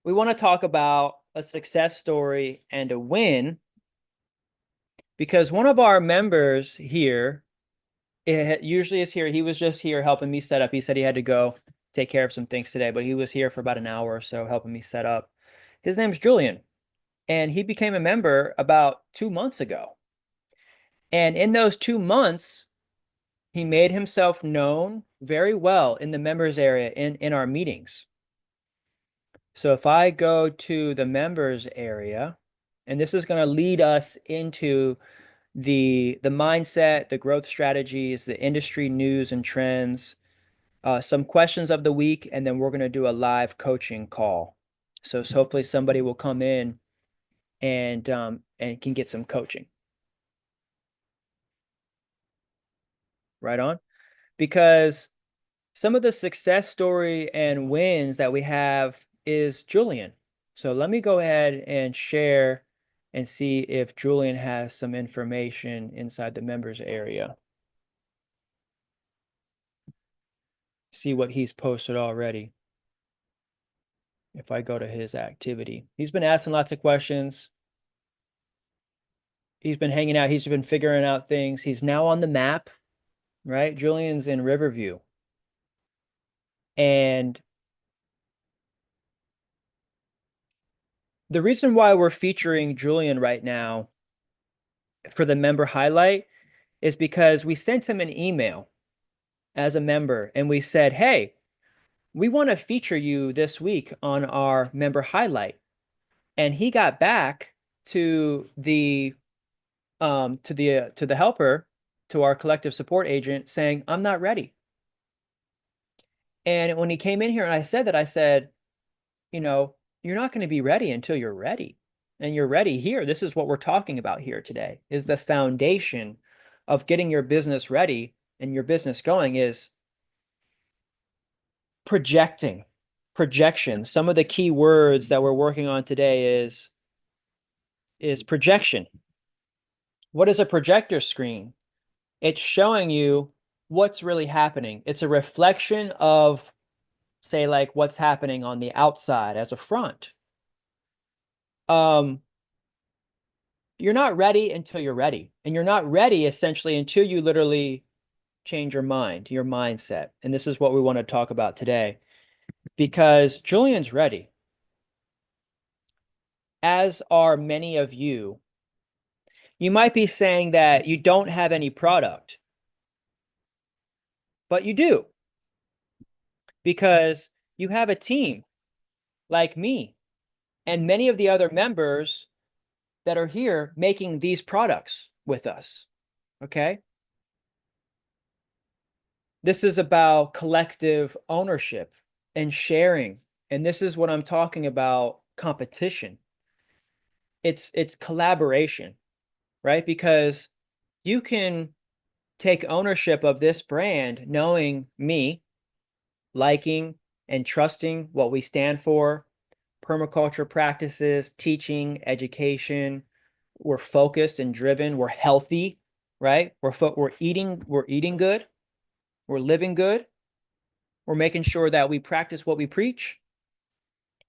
Speaker 1: we want to talk about a success story and a win. Because one of our members here, it usually is here. He was just here helping me set up. He said he had to go take care of some things today, but he was here for about an hour or so helping me set up. His name's Julian, and he became a member about 2 months ago. And in those 2 months, he made himself known very well in the members area in our meetings. So if I go to the members area, and this is going to lead us into the mindset, the growth strategies, the industry news and trends, some questions of the week, and then we're going to do a live coaching call. So hopefully somebody will come in and can get some coaching. Right on. Because some of the success story and wins that we have is Julian. So let me go ahead and share and see if Julian has some information inside the members area. see what he's posted already. If I go to his activity, he's been asking lots of questions. He's been hanging out. He's been figuring out things. He's now on the map, right? Julian's in Riverview. And the reason why we're featuring Julian right now for the member highlight is because we sent him an email as a member and we said, hey, we want to feature you this week on our member highlight. And he got back to the helper, to our collective support agent, saying, I'm not ready. And when he came in here and I said that, I said, you know, you're not going to be ready until you're ready. And you're ready here. This is what we're talking about here today, is the foundation of getting your business ready and your business going is projection. Some of the key words that we're working on today is projection. What is a projector screen? It's showing you what's really happening. It's a reflection of, say, like what's happening on the outside as a front. You're not ready until you're ready. And you're not ready essentially until you literally change your mind, your mindset. And this is what we want to talk about today because Julian's ready. As are many of you. You might be saying that you don't have any product, but you do because you have a team like me and many of the other members that are here making these products with us. Okay. This is about collective ownership and sharing. And this is what I'm talking about, competition. It's collaboration, right? Because you can take ownership of this brand knowing me, liking and trusting what we stand for, permaculture practices, teaching, education. We're focused and driven. We're healthy, right? We're eating good. We're living good. We're making sure that we practice what we preach.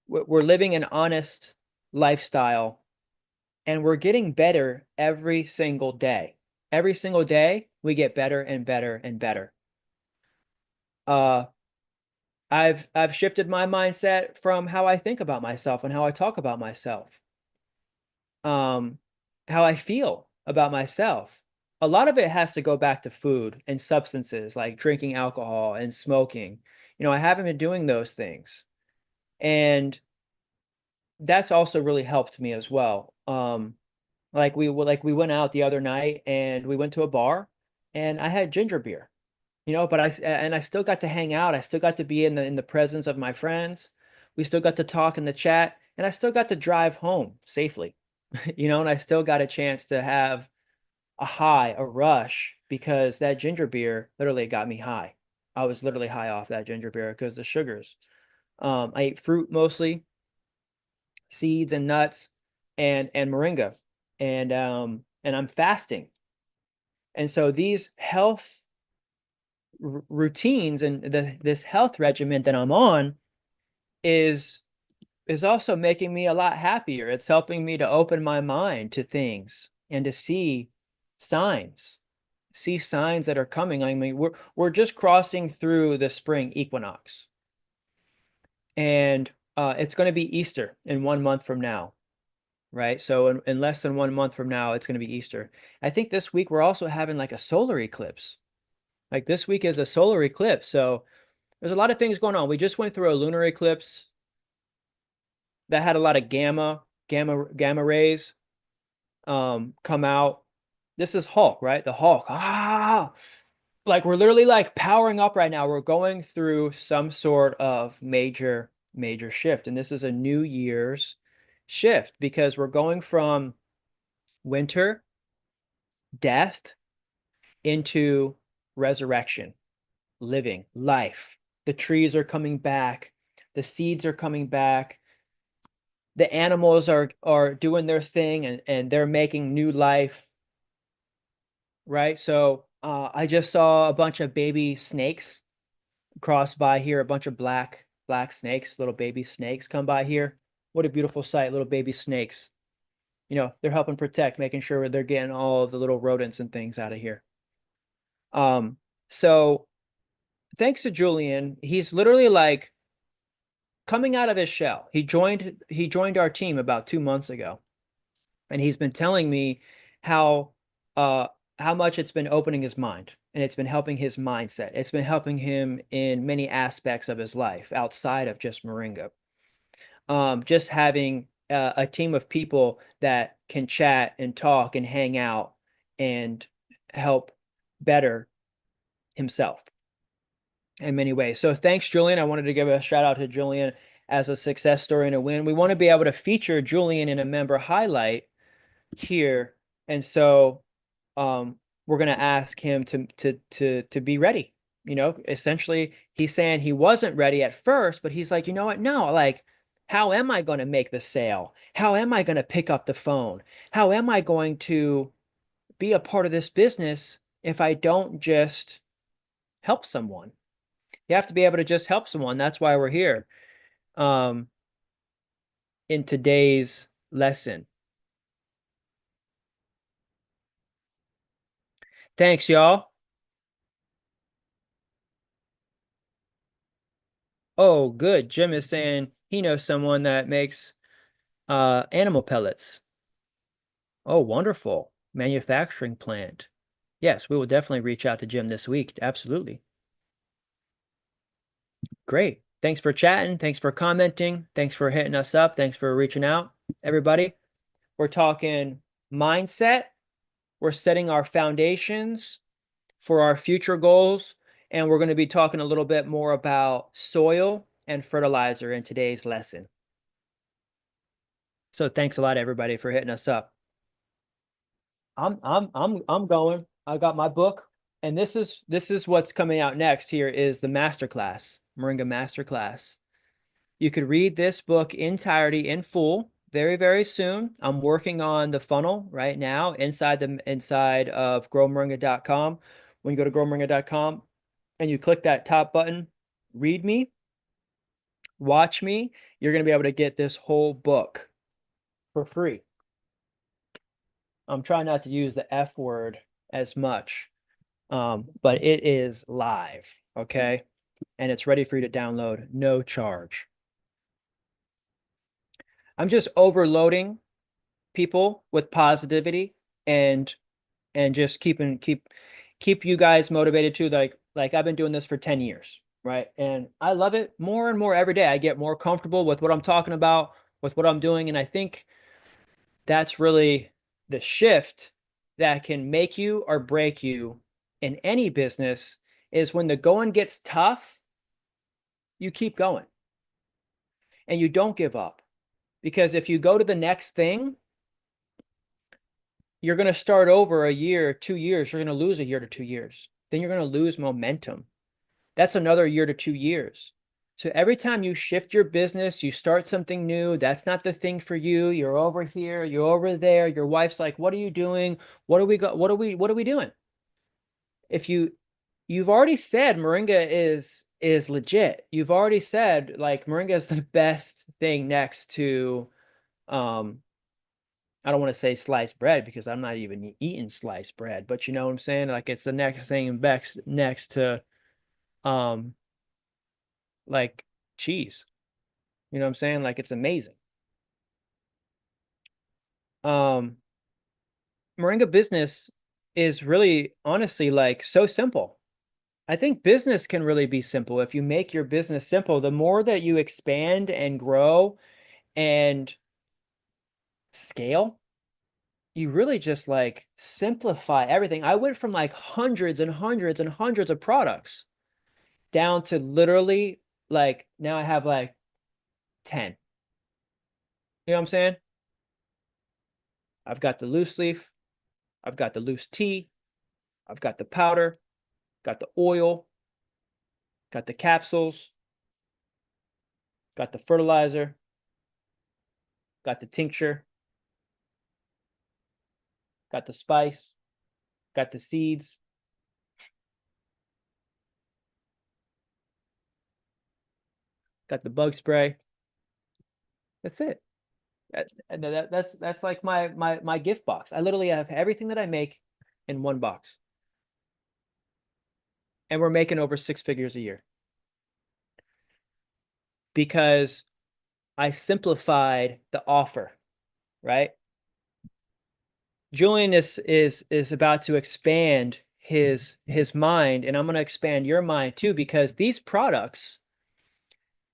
Speaker 1: We're living an honest lifestyle and we're getting better every single day. Every single day, we get better and better and better. I've shifted my mindset from how I think about myself and how I talk about myself. How I feel about myself. A lot of it has to go back to food and substances like drinking alcohol and smoking. I haven't been doing those things. And that's also really helped me as well. Like we went out the other night and we went to a bar and I had ginger beer, but I still got to hang out. I still got to be in the presence of my friends. We still got to talk in the chat and I still got to drive home safely, and I still got a chance to have a high, a rush because that ginger beer literally got me high. I was literally high off that ginger beer because the sugars. I ate fruit mostly, seeds and nuts and moringa. And I'm fasting. And so these health routines and this health regimen that I'm on is also making me a lot happier. It's helping me to open my mind to things and to signs, see signs that are coming. I mean, we're just crossing through the spring equinox. And it's going to be Easter in 1 month from now. Right. So in less than 1 month from now, it's going to be Easter. I think this week we're also having like a solar eclipse. Like this week is a solar eclipse. So there's a lot of things going on. We just went through a lunar eclipse that had a lot of gamma rays come out. This is Hulk, right? The Hulk. Like we're literally like powering up right now. We're going through some sort of major shift. And this is a New Year's shift because we're going from winter, death, into resurrection, living, life. The trees are coming back. The seeds are coming back. The animals are doing their thing and they're making new life, right? So I just saw a bunch of baby snakes cross by here, a bunch of black snakes, little baby snakes come by here. What a beautiful sight, little baby snakes. You know, they're helping protect, making sure they're getting all of the little rodents and things out of here. So thanks to Julian, he's literally like coming out of his shell. He joined our team about 2 months ago, and he's been telling me how uh how much it's been opening his mind, and it's been helping his mindset. It's been helping him in many aspects of his life outside of just Moringa. Just having a team of people that can chat and talk and hang out and help better himself in many ways. So thanks, Julian. I wanted to give a shout out to Julian as a success story and a win. We want to be able to feature Julian in a member highlight here. And so we're going to ask him to be ready. You know, essentially he's saying he wasn't ready at first, but he's like, you know what? No, like, how am I going to make the sale? How am I going to pick up the phone? How am I going to be a part of this business if I don't just help someone? You have to be able to just help someone. That's why we're here um, in today's lesson. Thanks, y'all. Oh, good. Jim is saying he knows someone that makes animal pellets. Oh, wonderful. Manufacturing plant. Yes, we will definitely reach out to Jim this week. Absolutely. Great. Thanks for chatting. Thanks for commenting. Thanks for hitting us up. Thanks for reaching out, everybody. We're talking mindset. We're setting our foundations for our future goals. And we're going to be talking a little bit more about soil and fertilizer in today's lesson. So thanks a lot, everybody, for hitting us up. I'm going. I got my book, and this is what's coming out next. Here is the masterclass, Moringa Masterclass. You could read this book entirety in full very, very soon. I'm working on the funnel right now inside of growmoringa.com. When you go to growmoringa.com and you click that top button, read me, watch me, you're going to be able to get this whole book for free. I'm trying not to use the F word as much, but it is live, okay? And it's ready for you to download, no charge. I'm just overloading people with positivity and just keep you guys motivated too. Like I've been doing this for 10 years, right? And I love it more and more every day. I get more comfortable with what I'm talking about, with what I'm doing, and I think that's really the shift that can make you or break you in any business is when the going gets tough, you keep going and you don't give up. Because if you go to the next thing, you're going to start over a year, 2 years, you're going to lose a year to 2 years. Then you're going to lose momentum. That's another year to 2 years. So every time you shift your business, you start something new, that's not the thing for you. You're over here, you're over there. Your wife's like, "What are you doing? What are we doing?" If you've already said Moringa is legit. You've already said like Moringa is the best thing next to I don't want to say sliced bread because I'm not even eating sliced bread, but you know what I'm saying? Like it's the next thing next to um like cheese. You know what I'm saying? Like it's amazing. Um Moringa business is really honestly like so simple. I think business can really be simple. If you make your business simple, the more that you expand and grow and scale, you really just like simplify everything. I went from like hundreds and hundreds and hundreds of products down to literally like now I have like 10. You know what I'm saying? I've got the loose leaf, I've got the loose tea, I've got the powder, got the oil, got the capsules, got the fertilizer, got the tincture, got the spice, got the seeds. Got the bug spray. That's it. That's like my gift box. I literally have everything that I make in one box. And we're making over 6 figures a year because I simplified the offer, right? Julian is about to expand his mind, and I'm going to expand your mind too, because these products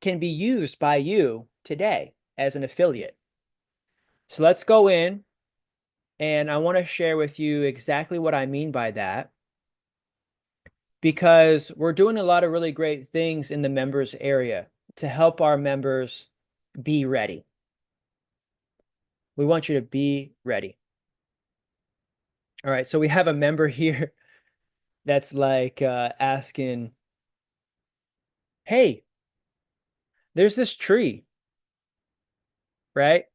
Speaker 1: can be used by you today as an affiliate. So let's go in, and I want to share with you exactly what I mean by that, because we're doing a lot of really great things in the members area to help our members be ready. We want you to be ready. All right, so we have a member here that's like asking, hey, there's this tree, right?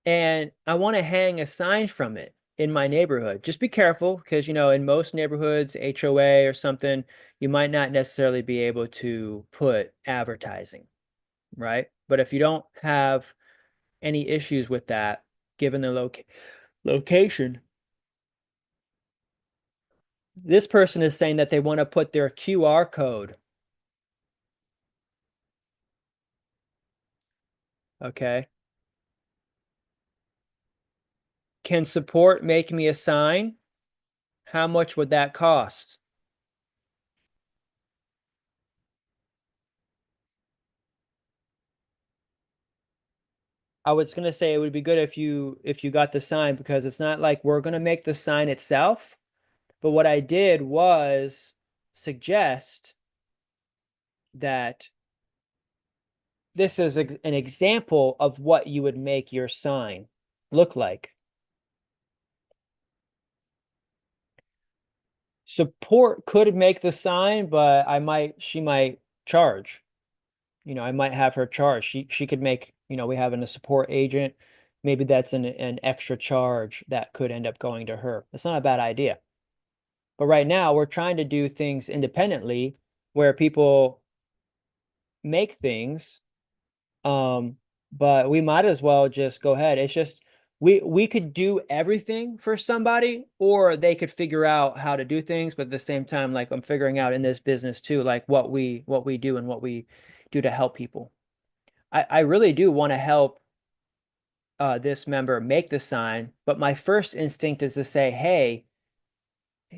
Speaker 1: And I want to hang a sign from it in my neighborhood. Just be careful because, in most neighborhoods, HOA or something, you might not necessarily be able to put advertising, right? But if you don't have any issues with that, given the location, this person is saying that they want to put their QR code. Okay. Can support make me a sign? How much would that cost? I was gonna say it would be good if you got the sign, because it's not like we're gonna make the sign itself, but what I did was suggest that this is an example of what you would make your sign look like. Support could make the sign, but she might charge. I might have her charge. She could make, we have a support agent. Maybe that's an extra charge that could end up going to her. It's not a bad idea. But right now we're trying to do things independently where people make things. But we might as well just go ahead. It's just we could do everything for somebody, or they could figure out how to do things, but at the same time, like I'm figuring out in this business too, like what we do and what we do to help people. I really do want to help this member make the sign, but my first instinct is to say, hey,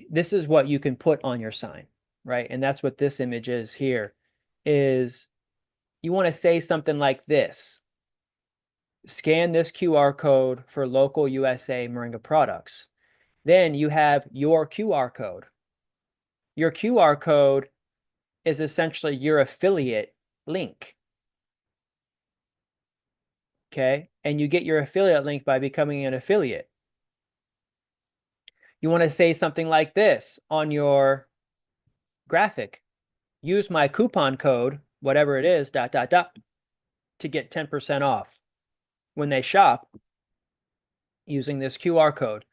Speaker 1: this is what you can put on your sign, right? And that's what this image is here, is you want to say something like this: scan this QR code for local USA Moringa products. Then you have your QR code. Your QR code is essentially your affiliate link. Okay. And you get your affiliate link by becoming an affiliate. You want to say something like this on your graphic: use my coupon code, whatever it is, ... to get 10% off when they shop using this QR code.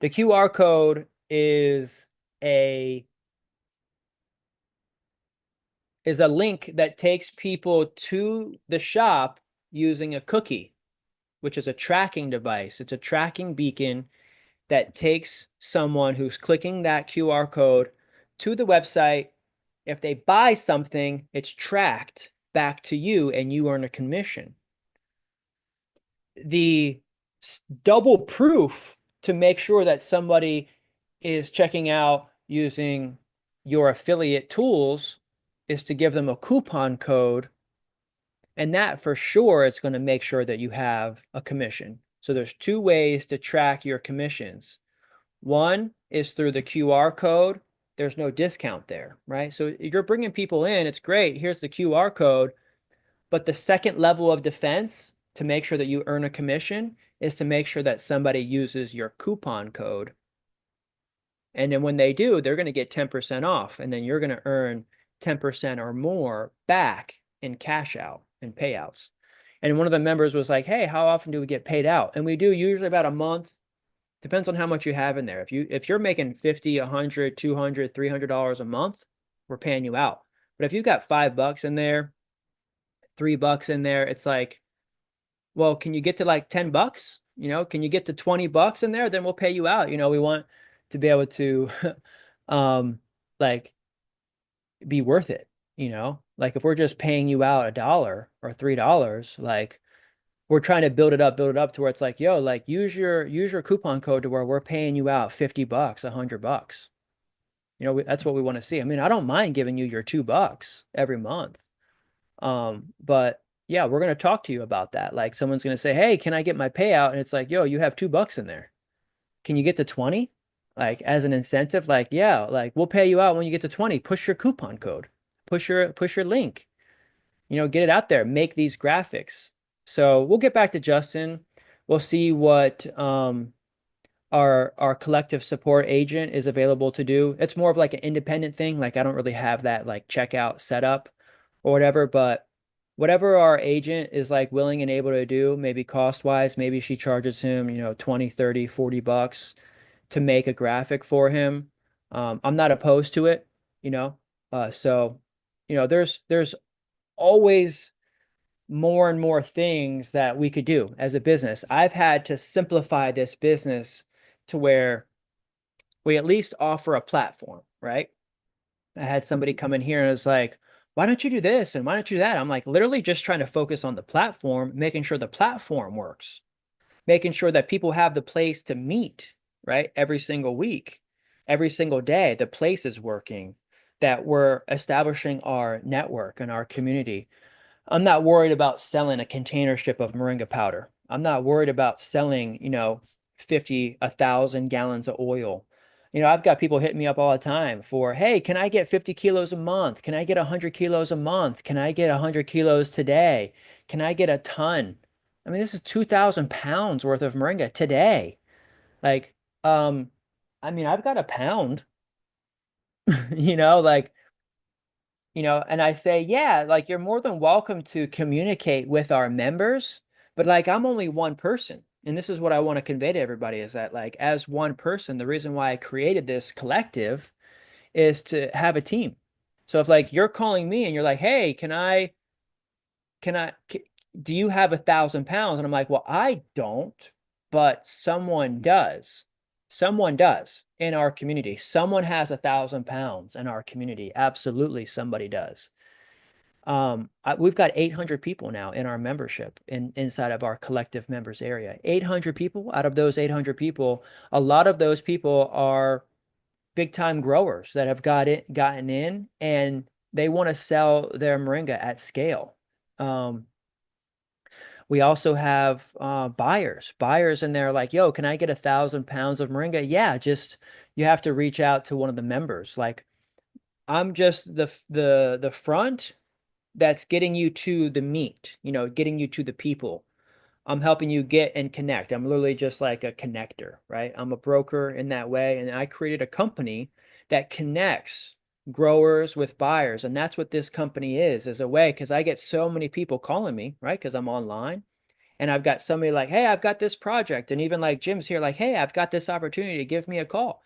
Speaker 1: The QR code is a link that takes people to the shop using a cookie, which is a tracking device. It's a tracking beacon that takes someone who's clicking that QR code to the website. If they buy something, it's tracked back to you and you earn a commission. The double proof to make sure that somebody is checking out using your affiliate tools is to give them a coupon code, and that for sure it's going to make sure that you have a commission. So there's two ways to track your commissions. One is through the QR code. There's no discount there, right? So you're bringing people in, it's great. Here's the QR code. But the second level of defense to make sure that you earn a commission is to make sure that somebody uses your coupon code. And then when they do, they're going to get 10% off. And then you're going to earn 10% or more back in cash out and payouts. And one of the members was like, hey, how often do we get paid out? And we do usually about a month. Depends on how much you have in there. If you're making $50, $100, $200, $300 a month, we're paying you out. But if you've got $5 in there, $3 in there. It's like, well, can you get to like $10? Can you get to $20 in there? Then we'll pay you out. We want to be able to like be worth it, Like if we're just paying you out $1 or $3, like we're trying to build it up to where it's like, yo, like use your coupon code to where we're paying you out $50, $100. That's what we want to see. I mean, I don't mind giving you your $2 every month. But yeah, we're gonna talk to you about that. Like someone's gonna say, hey, can I get my payout? And it's like, yo, you have $2 in there. Can you get to 20? Like as an incentive, like, yeah, like we'll pay you out when you get to 20. Push your coupon code, push your link, get it out there, make these graphics. So we'll get back to Justin. We'll see what our collective support agent is available to do. It's more of like an independent thing. Like I don't really have that like checkout setup or whatever, but whatever our agent is like willing and able to do, maybe cost wise, maybe she charges him, 20, 30, $40 to make a graphic for him. I'm not opposed to it, you know. So, there's always more and more things that we could do as a business. I've had to simplify this business to where we at least offer a platform, right? I had somebody come in here and was like, why don't you do this? And why don't you do that? I'm like, literally just trying to focus on the platform, making sure the platform works, making sure that people have the place to meet, right? Every single week, every single day, the place is working, that we're establishing our network and our community. I'm not worried about selling a container ship of Moringa powder. I'm not worried about selling, 1,000 gallons of oil. I've got people hitting me up all the time for, hey, can I get 50 kilos a month? Can I get 100 kilos a month? Can I get 100 kilos today? Can I get a ton? I mean, this is 2,000 pounds worth of Moringa today. Like, um, I mean, I've got a pound, like, and I say, yeah, like you're more than welcome to communicate with our members, but like I'm only one person. And this is what I want to convey to everybody is that like as one person, the reason why I created this collective is to have a team. So if like you're calling me and you're like, hey, can I, do you have 1,000 pounds? And I'm like, well, I don't, but someone does. Someone does in our community. Someone has 1,000 pounds in our community. Absolutely, somebody does. We've got 800 people now in our membership inside of our collective members area. 800 people. Out of those 800 people, a lot of those people are big time growers that have gotten in and they want to sell their moringa at scale. We also have buyers in there like, yo, can I get 1,000 pounds of moringa? Yeah, just you have to reach out to one of the members. Like I'm just the front that's getting you to the meat, getting you to the people. I'm helping you get and connect. I'm literally just like a connector, right? I'm a broker in that way. And I created a company that connects growers with buyers. And that's what this company is a way, because I get so many people calling me, right? Because I'm online. And I've got somebody like, hey, I've got this project. And even like Jim's here, like, hey, I've got this opportunity. Give me a call.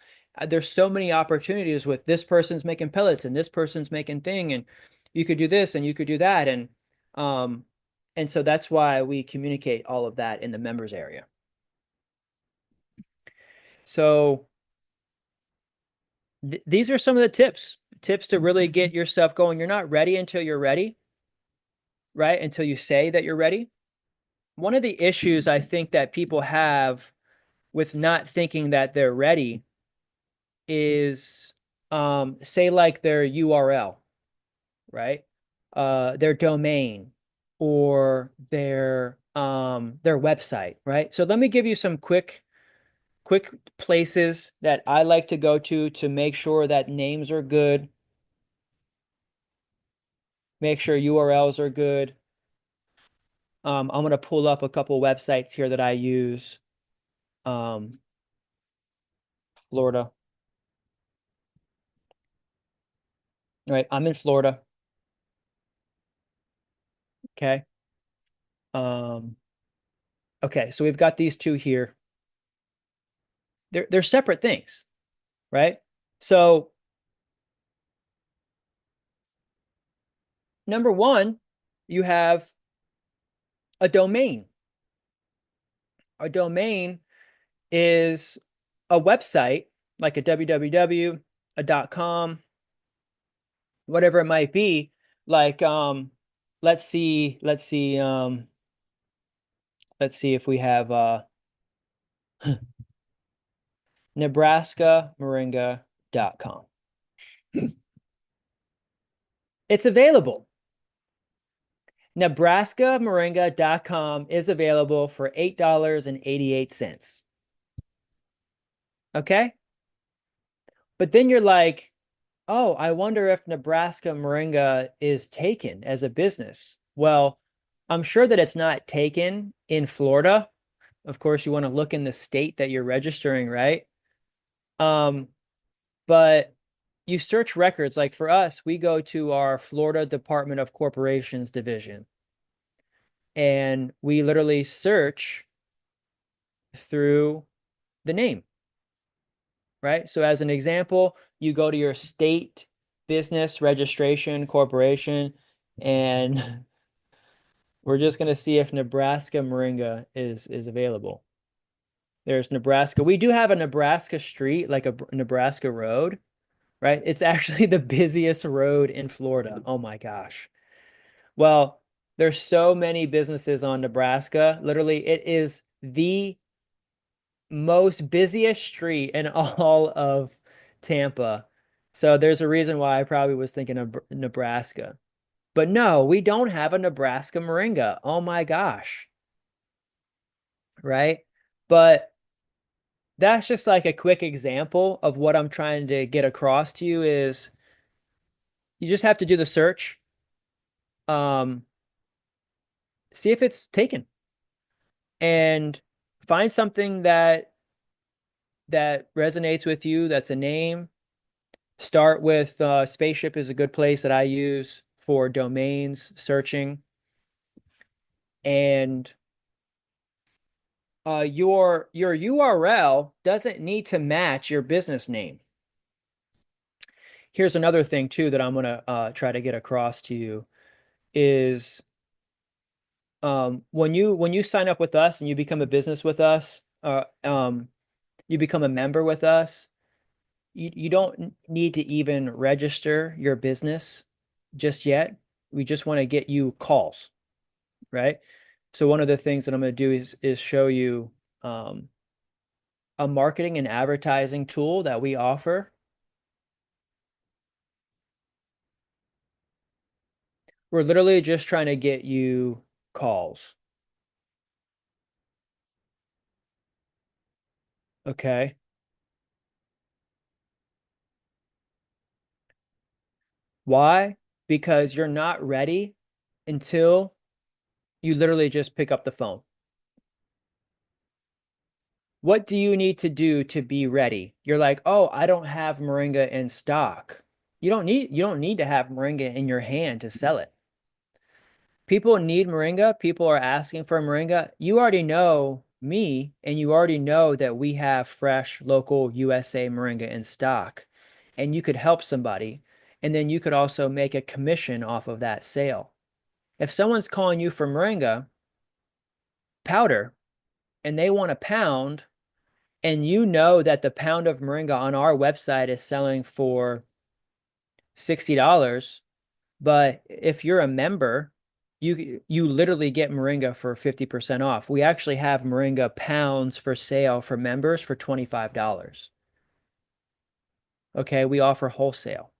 Speaker 1: There's so many opportunities with this person's making pellets and this person's making thing. And you could do this and you could do that. Um, and so that's why we communicate all of that in the members area. So these are some of the tips to really get yourself going. You're not ready until you're ready, right? Until you say that you're ready. One of the issues I think that people have with not thinking that they're ready is say like their URL, right? Their domain or their website, right? So let me give you some quick places that I like to go to make sure that names are good, make sure URLs are good. I'm going to pull up a couple websites here that I use. Florida. All right, I'm in Florida. Okay. Um, okay, so we've got these two here. They're separate things, right? So number one, you have a domain. A domain is a website like a www, a .com, whatever it might be. Like let's see if we have nebraskamoringa.com. It's available. Nebraskamoringa.com is available for $8.88. Okay? But then you're like, oh, I wonder if Nebraska Moringa is taken as a business. Well, I'm sure that it's not taken in Florida. Of course, you want to look in the state that you're registering, right? Um, but you search records. Like for us, we go to our Florida Department of Corporations division, and we literally search through the name, right? So as an example, you go to your state business registration corporation, and we're just going to see if Nebraska Moringa is available. There's Nebraska. We do have a Nebraska street, like a Nebraska road, right? It's actually the busiest road in Florida. Oh my gosh. Well, there's so many businesses on Nebraska. Literally, it is the most busiest street in all of Tampa. So there's a reason why I probably was thinking of Nebraska. But no, we don't have a Nebraska Moringa. Oh my gosh. Right? But that's just like a quick example of what I'm trying to get across to you is you just have to do the search. Um, see if it's taken and find something that resonates with you, that's a name. Start with Spaceship is a good place that I use for domains searching. And your URL doesn't need to match your business name. Here's another thing too that I'm gonna try to get across to you is when you sign up with us and you become a business with us, you become a member with us, you don't need to even register your business just yet. We just want to get you calls, right? So one of the things that I'm going to do is show you a marketing and advertising tool that we offer. We're literally just trying to get you calls. Okay. Why? Because you're not ready until you literally just pick up the phone. What do you need to do to be ready? You're like, oh, I don't have Moringa in stock. You don't need to have Moringa in your hand to sell it. People need Moringa. People are asking for Moringa. You already know me, and you already know that we have fresh, local USA Moringa in stock, and you could help somebody. And then you could also make a commission off of that sale. If someone's calling you for Moringa powder and they want a pound, and you know that the pound of Moringa on our website is selling for $60, but if you're a member, you literally get Moringa for 50% off. We actually have Moringa pounds for sale for members for $25. Okay, we offer wholesale.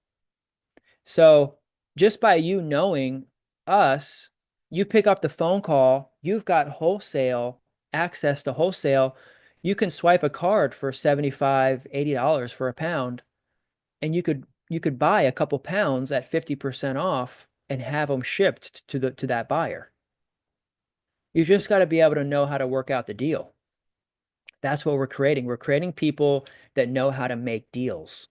Speaker 1: So just by you knowing us, you pick up the phone call, you've got wholesale access to wholesale. You can swipe a card for $75, $80 for a pound, and you could buy a couple pounds at 50% off and have them shipped to that buyer. You just got to be able to know how to work out the deal. That's what we're creating. We're creating people that know how to make deals.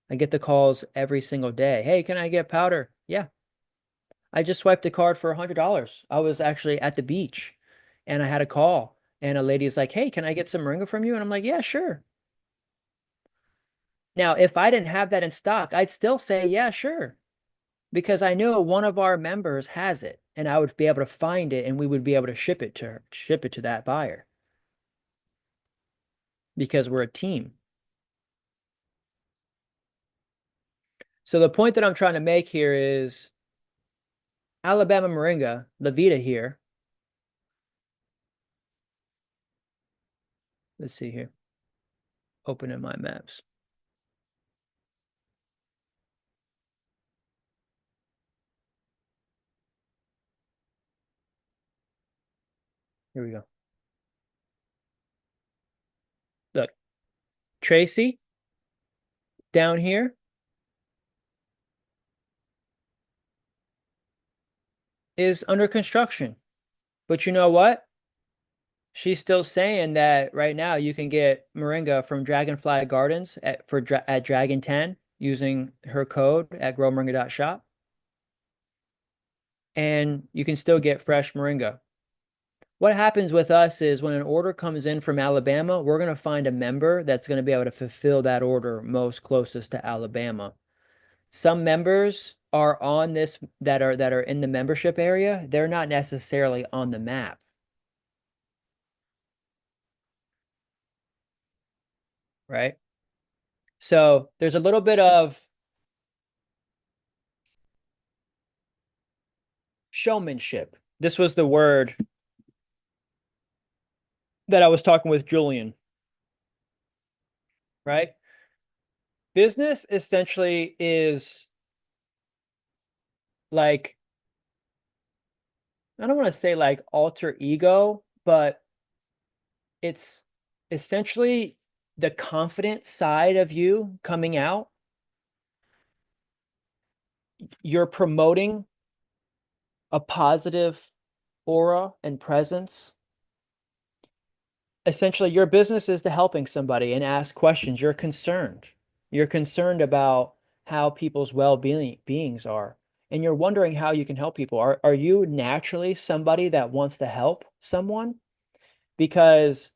Speaker 1: I get the calls every single day. Hey, can I get powder? Yeah. I just swiped a card for $100. I was actually at the beach and I had a call and a lady's like, hey, can I get some moringa from you? And I'm like, yeah, sure. Now, if I didn't have that in stock, I'd still say, yeah, sure. because I know one of our members has it and I would be able to find it and we would be able to ship it to that buyer because we're a team. So the point that I'm trying to make here is Alabama Moringa, Levita here. Let's see here. Open in my maps. Here we go. Look, Tracy down here is under construction. But you know what? She's still saying that right now you can get Moringa from Dragonfly Gardens at Dragon 10 using her code at growmoringa.shop. And you can still get fresh Moringa. What happens with us is when an order comes in from Alabama, we're going to find a member that's going to be able to fulfill that order most closest to Alabama. Some members are on this that are in the membership area. They're not necessarily on the map. Right? So there's a little bit of showmanship. This was the word that I was talking with Julian, right? Business essentially is like, I don't want to say like alter ego, but it's essentially the confident side of you coming out. You're promoting a positive aura and presence. Essentially, your business is to helping somebody and ask questions. You're concerned. You're concerned about how people's well-beings are. And you're wondering how you can help people. Are you naturally somebody that wants to help someone? Because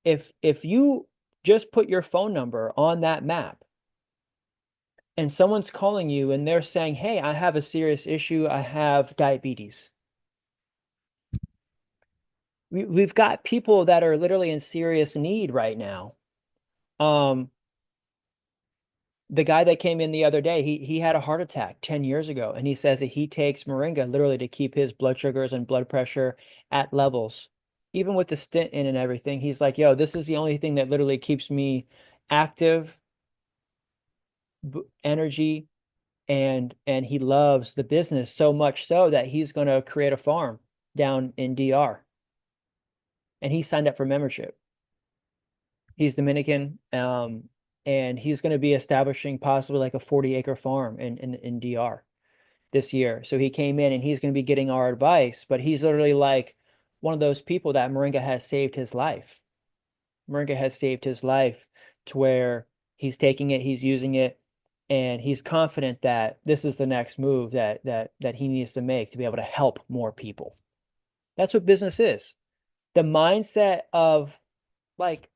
Speaker 1: if you just put your phone number on that map and someone's calling you and they're saying, hey, I have a serious issue, I have diabetes. We've got people that are literally in serious need right now. The guy that came in the other day, he had a heart attack 10 years ago, and he says that he takes Moringa literally to keep his blood sugars and blood pressure at levels. Even with the stent in and everything, he's like, yo, this is the only thing that literally keeps me active, energy, and he loves the business so much so that he's going to create a farm down in DR. And he signed up for membership. He's Dominican, and he's going to be establishing possibly like a 40-acre farm in DR this year. So he came in and he's going to be getting our advice, but he's literally like one of those people that Moringa has saved his life. Moringa has saved his life to where he's taking it, he's using it, and he's confident that this is the next move that he needs to make to be able to help more people. That's what business is. The mindset of like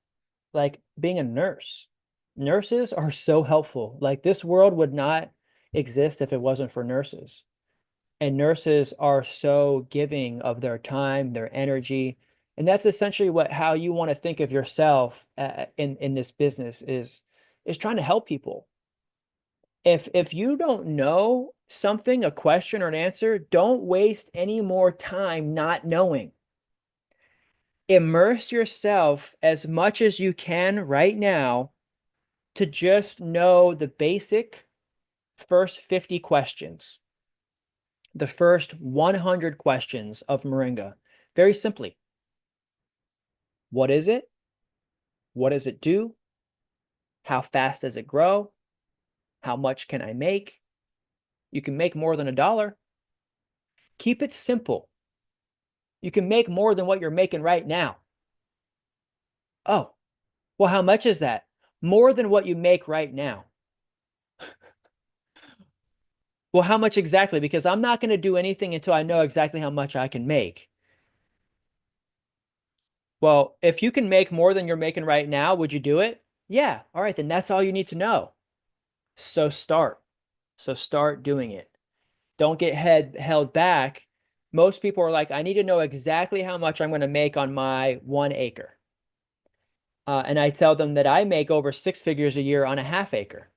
Speaker 1: being a nurse. Nurses are so helpful. Like this world would not exist if it wasn't for nurses. And nurses are so giving of their time, their energy. And that's essentially how you want to think of yourself in this business is trying to help people. If you don't know something, a question or an answer, don't waste any more time not knowing. Immerse yourself as much as you can right now to just know the basic first 50 questions, the first 100 questions of Moringa. Very simply, what is it? What does it do? How fast does it grow? How much can I make? You can make more than $1. Keep it simple. You can make more than what you're making right now. Oh, well, how much is that? More than what you make right now. Well, how much exactly? Because I'm not going to do anything until I know exactly how much I can make. Well, if you can make more than you're making right now, would you do it? Yeah. All right, then that's all you need to know. So start. So start doing it. don't get held back. Most people are like, I need to know exactly how much I'm going to make on my 1 acre. And I tell them that I make over 6 figures a year on a half acre.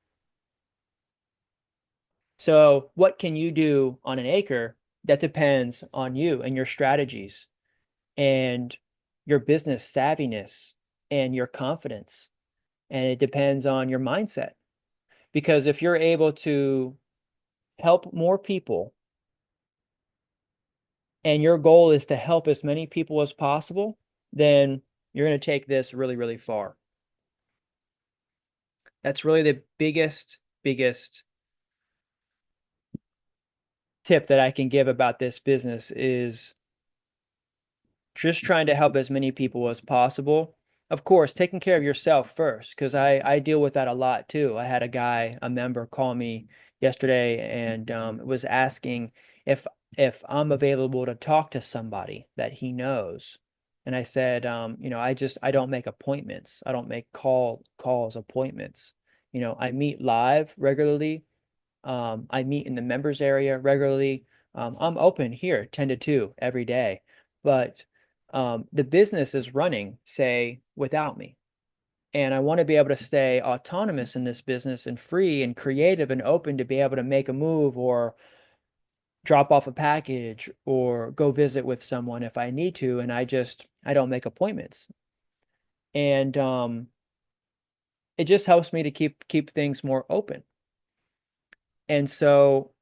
Speaker 1: So what can you do on an acre? That depends on you and your strategies and your business savviness and your confidence. And it depends on your mindset. Because if you're able to help more people and your goal is to help as many people as possible, then you're going to take this really, really far. That's really the biggest tip that I can give about this business is just trying to help as many people as possible. Of course, taking care of yourself first, because I deal with that a lot too. I had a member call me yesterday and was asking if I'm available to talk to somebody that he knows. And I said, I don't make appointments. I don't make calls appointments. I meet live regularly. I meet in the members area regularly. I'm open here 10 to 2 every day, but the business is running, say, without me. And I want to be able to stay autonomous in this business and free and creative and open to be able to make a move or drop off a package or go visit with someone if I need to. And I don't make appointments. And it just helps me to keep things more open. And so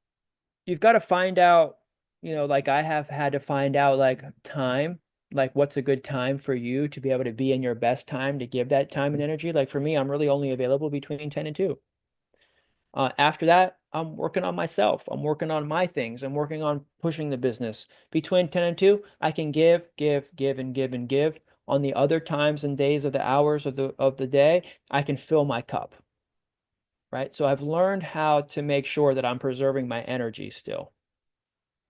Speaker 1: you've got to find out, like I have had to find out like time, like what's a good time for you to be able to be in your best time to give that time and energy. Like for me, I'm really only available between 10 and 2. After that, I'm working on myself. I'm working on my things. I'm working on pushing the business. Between 10 and 2, I can give, and give and give. On the other times and days of the hours of the day, I can fill my cup. Right? So I've learned how to make sure that I'm preserving my energy still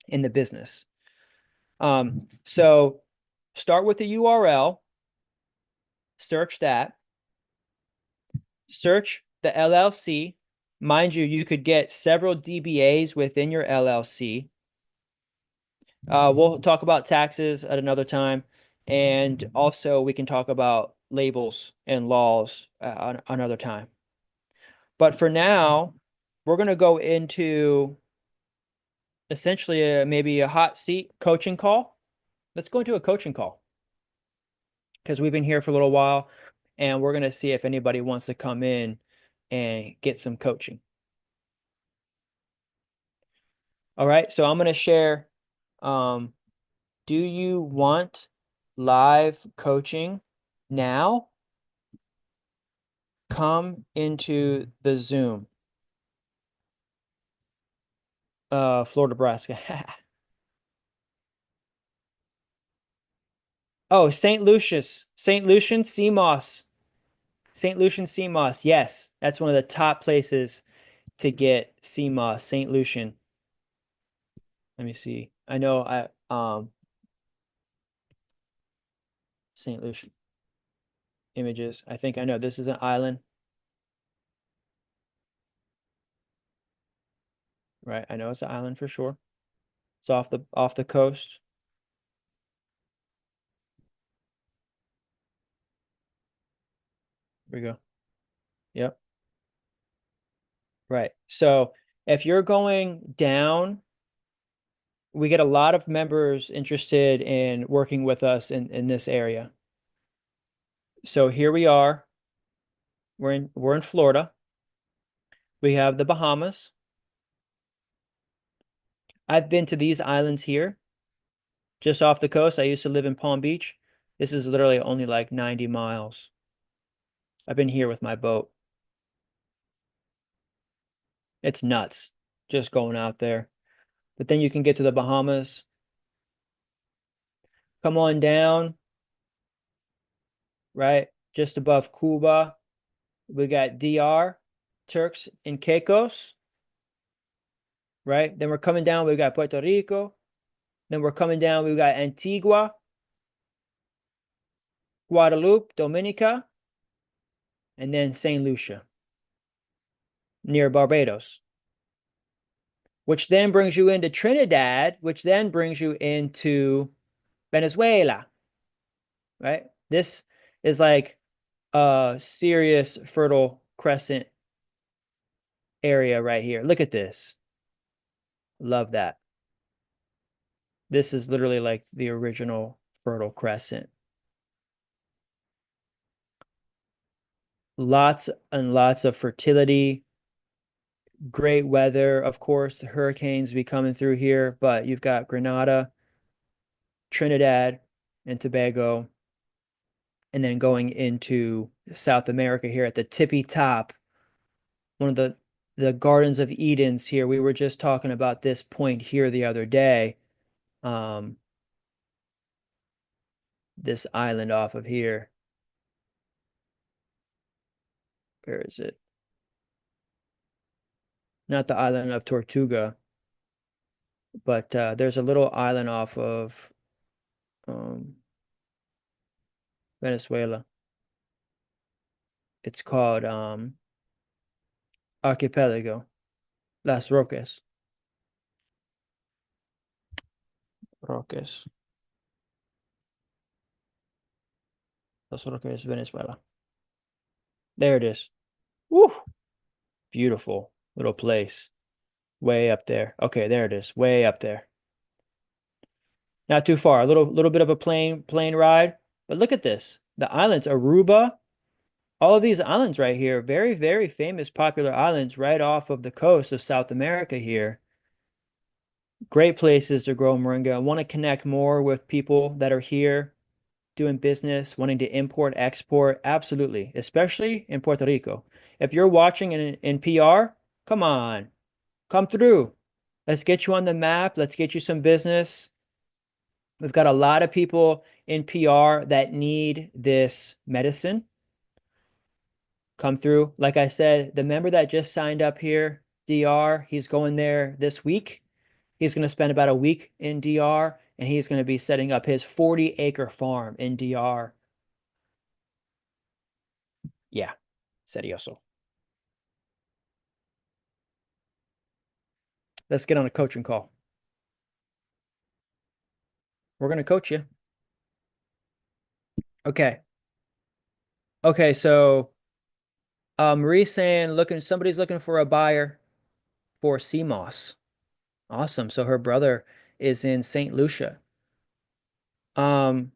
Speaker 1: in the business. So start with the URL, search that, search the LLC. Mind you, you could get several DBAs within your LLC. We'll talk about taxes at another time. And also we can talk about labels and laws on another time. But for now, we're going to go into essentially maybe a hot seat coaching call. Let's go into a coaching call because we've been here for a little while and we're going to see if anybody wants to come in and get some coaching. All right, so I'm going to share, do you want live coaching now? Come into the Zoom. Florida, Nebraska. Oh, St. Lucian, CMOS. St. Lucian CMOS. Yes, that's one of the top places to get CMOS, St. Lucian. Let me see. I know St. Lucian images. I think I know this is an island. Right. I know it's an island for sure. It's off the coast. Here we go. Yep. Right. So if you're going down, we get a lot of members interested in working with us in this area. So here we are. We're in Florida. We have the Bahamas. I've been to these islands here, just off the coast. I used to live in Palm Beach. This is literally only like 90 miles. I've been here with my boat. It's nuts just going out there. But then you can get to the Bahamas. Come on down, right? Just above Cuba. We got DR, Turks and Caicos, right? Then we're coming down, we got Puerto Rico. Then we're coming down, we got Antigua, Guadeloupe, Dominica, and then St. Lucia, near Barbados. which then brings you into Trinidad, which then brings you into Venezuela, right? This is like a serious fertile crescent area right here. Look at this. Love that. This is literally like the original fertile crescent. Lots and lots of fertility, great weather. Of course, the hurricanes be coming through here, but you've got Grenada, Trinidad, and Tobago, and then going into South America here at the tippy top, one of the Gardens of Edens here. We were just talking about this point here the other day. This island off of here. Where is it? Not the island of Tortuga, but there's a little island off of um, Venezuela. It's called Archipelago, Las Roques. Roques. Las Roques, Venezuela. There it is. Woo! Beautiful little place. Way up there. Okay, there it is. Way up there. Not too far. A little bit of a plane ride. But look at this. The islands, Aruba, all of these islands right here, very, very famous, popular islands right off of the coast of South America here. Great places to grow moringa. I want to connect more with people that are here doing business, wanting to import, export. Absolutely, especially in Puerto Rico. If you're watching in PR, come on, come through. Let's get you on the map. Let's get you some business. We've got a lot of people in PR that need this medicine. Come through. Like I said, the member that just signed up here, DR, he's going there this week. He's going to spend about a week in DR, and he's going to be setting up his 40-acre farm in DR. Yeah, serioso. Let's get on a coaching call. We're going to coach you. Okay. Okay, so Marie's saying somebody's looking for a buyer for CMOS. Awesome. So her brother is in St. Lucia. Um,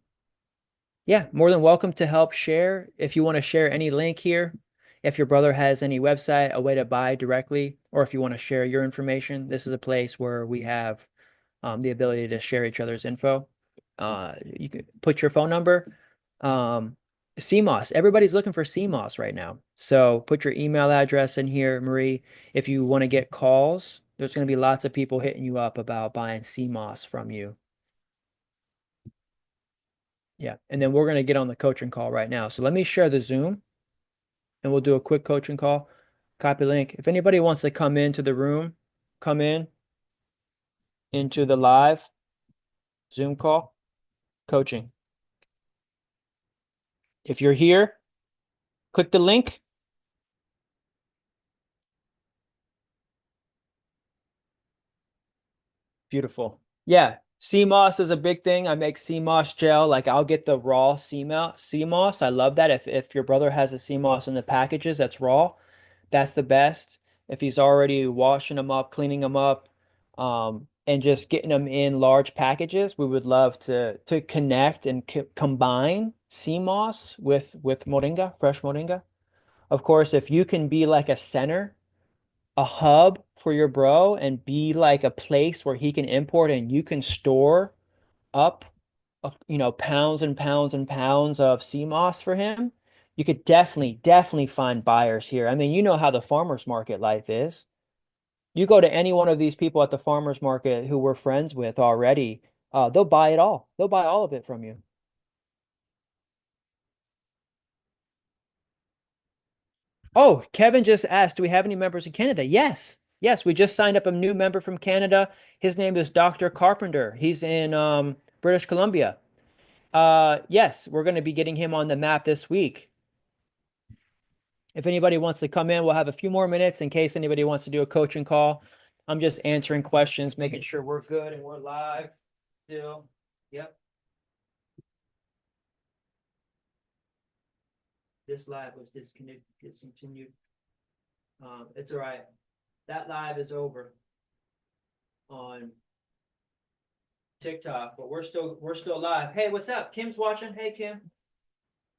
Speaker 1: yeah, more than welcome to help share. If you want to share any link here, if your brother has any website, a way to buy directly, or if you want to share your information, this is a place where we have the ability to share each other's info. You can put your phone number. CMOS, everybody's looking for CMOS right now. So put your email address in here, Marie. If you want to get calls, there's going to be lots of people hitting you up about buying CMOS from you. Yeah, and then we're going to get on the coaching call right now. So let me share the Zoom and we'll do a quick coaching call. Copy link. If anybody wants to come into the room, come into the live Zoom call, coaching. If you're here, click the link. Beautiful. Yeah, sea moss is a big thing. I make sea moss gel. Like I'll get the raw sea moss. I love that. If your brother has a sea moss in the packages that's raw, that's the best. If he's already washing them up, cleaning them up, and just getting them in large packages, we would love to connect and combine sea moss with moringa, fresh moringa. Of course, if you can be like a center, a hub for your bro and be like a place where he can import and you can store up, pounds and pounds and pounds of sea moss for him, you could definitely find buyers here. I mean, you know how the farmers market life is. You go to any one of these people at the farmers market who we're friends with already, they'll buy it all. They'll buy all of it from you. Oh, Kevin just asked, do we have any members in Canada? Yes. Yes, we just signed up a new member from Canada. His name is Dr. Carpenter. He's in British Columbia. Yes, we're going to be getting him on the map this week. If anybody wants to come in, we'll have a few more minutes in case anybody wants to do a coaching call. I'm just answering questions, making sure we're good and we're live still. Yep. This live was discontinued. It's all right. That live is over on TikTok, but we're still live. Hey, what's up? Kim's watching. Hey, Kim.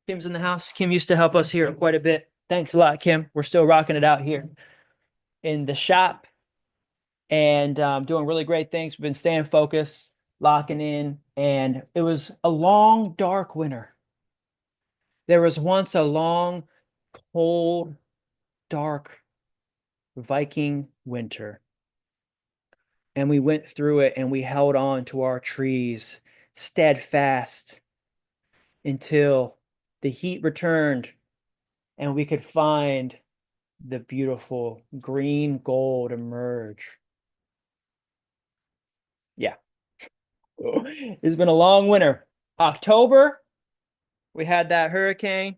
Speaker 1: Kim's in the house. Kim used to help us here quite a bit. Thanks a lot, Kim. We're still rocking it out here in the shop and doing really great things. We've been staying focused, locking in, and it was a long, dark winter. There was once a long, cold, dark Viking winter. And we went through it and we held on to our trees steadfast until the heat returned and we could find the beautiful green gold emerge. Yeah. It's been a long winter. October, we had that hurricane.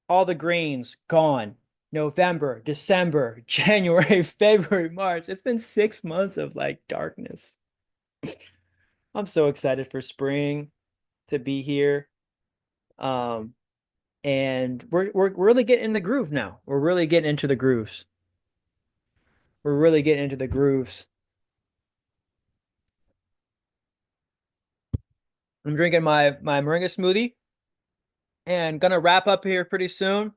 Speaker 1: All the greens gone. November, December, January, February, March. It's been 6 months of like darkness. I'm so excited for spring to be here. And we're really getting in the groove now. We're really getting into the grooves. We're really getting into the grooves. I'm drinking my moringa smoothie and gonna wrap up here pretty soon.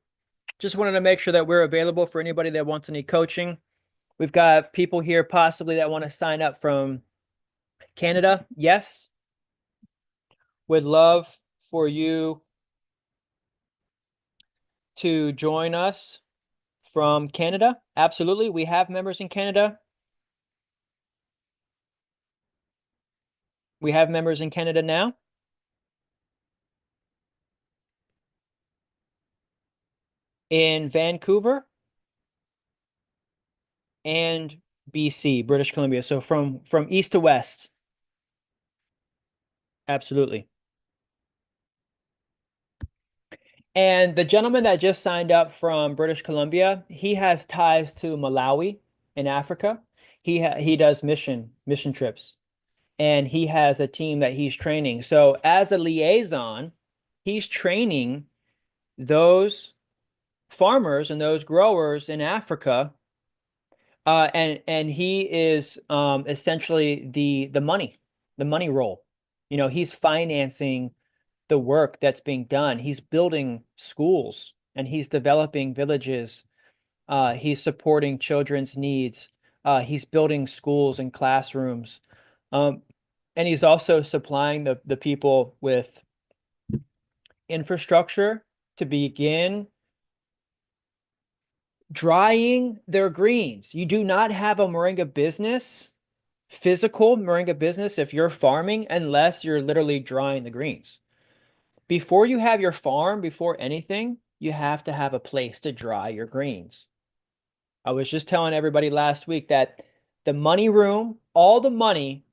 Speaker 1: Just wanted to make sure that we're available for anybody that wants any coaching. We've got people here possibly that want to sign up from Canada. Yes. Would love for you to join us from Canada. Absolutely. We have members in Canada. We have members in Canada now. In Vancouver and BC, British Columbia. So from east to west. Absolutely. And the gentleman that just signed up from British Columbia, he has ties to Malawi in Africa. He does mission trips, and he has a team that he's training. So as a liaison, he's training those farmers and those growers in Africa. And he is essentially the money role. You know, he's financing the work that's being done. He's building schools and he's developing villages. He's supporting children's needs. He's building schools and classrooms. And he's also supplying the people with infrastructure to begin drying their greens. You do not have a moringa business, physical moringa business, if you're farming, unless you're literally drying the greens. Before you have your farm, before anything, you have to have a place to dry your greens. I was just telling everybody last week that the money room, all the money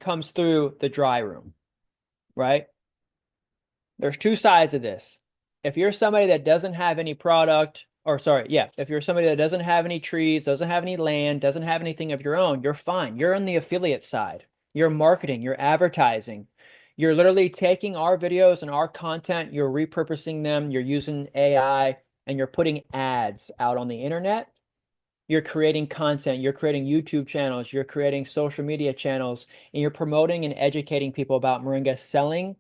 Speaker 1: comes through the dry room, right? There's two sides of this. If you're somebody that doesn't have any product, or sorry, yeah, if you're somebody that doesn't have any trees, doesn't have any land, doesn't have anything of your own, you're fine. You're on the affiliate side. You're marketing, you're advertising. You're literally taking our videos and our content, you're repurposing them, you're using AI, and you're putting ads out on the internet. You're creating content, you're creating YouTube channels, you're creating social media channels, and you're promoting and educating people about moringa, selling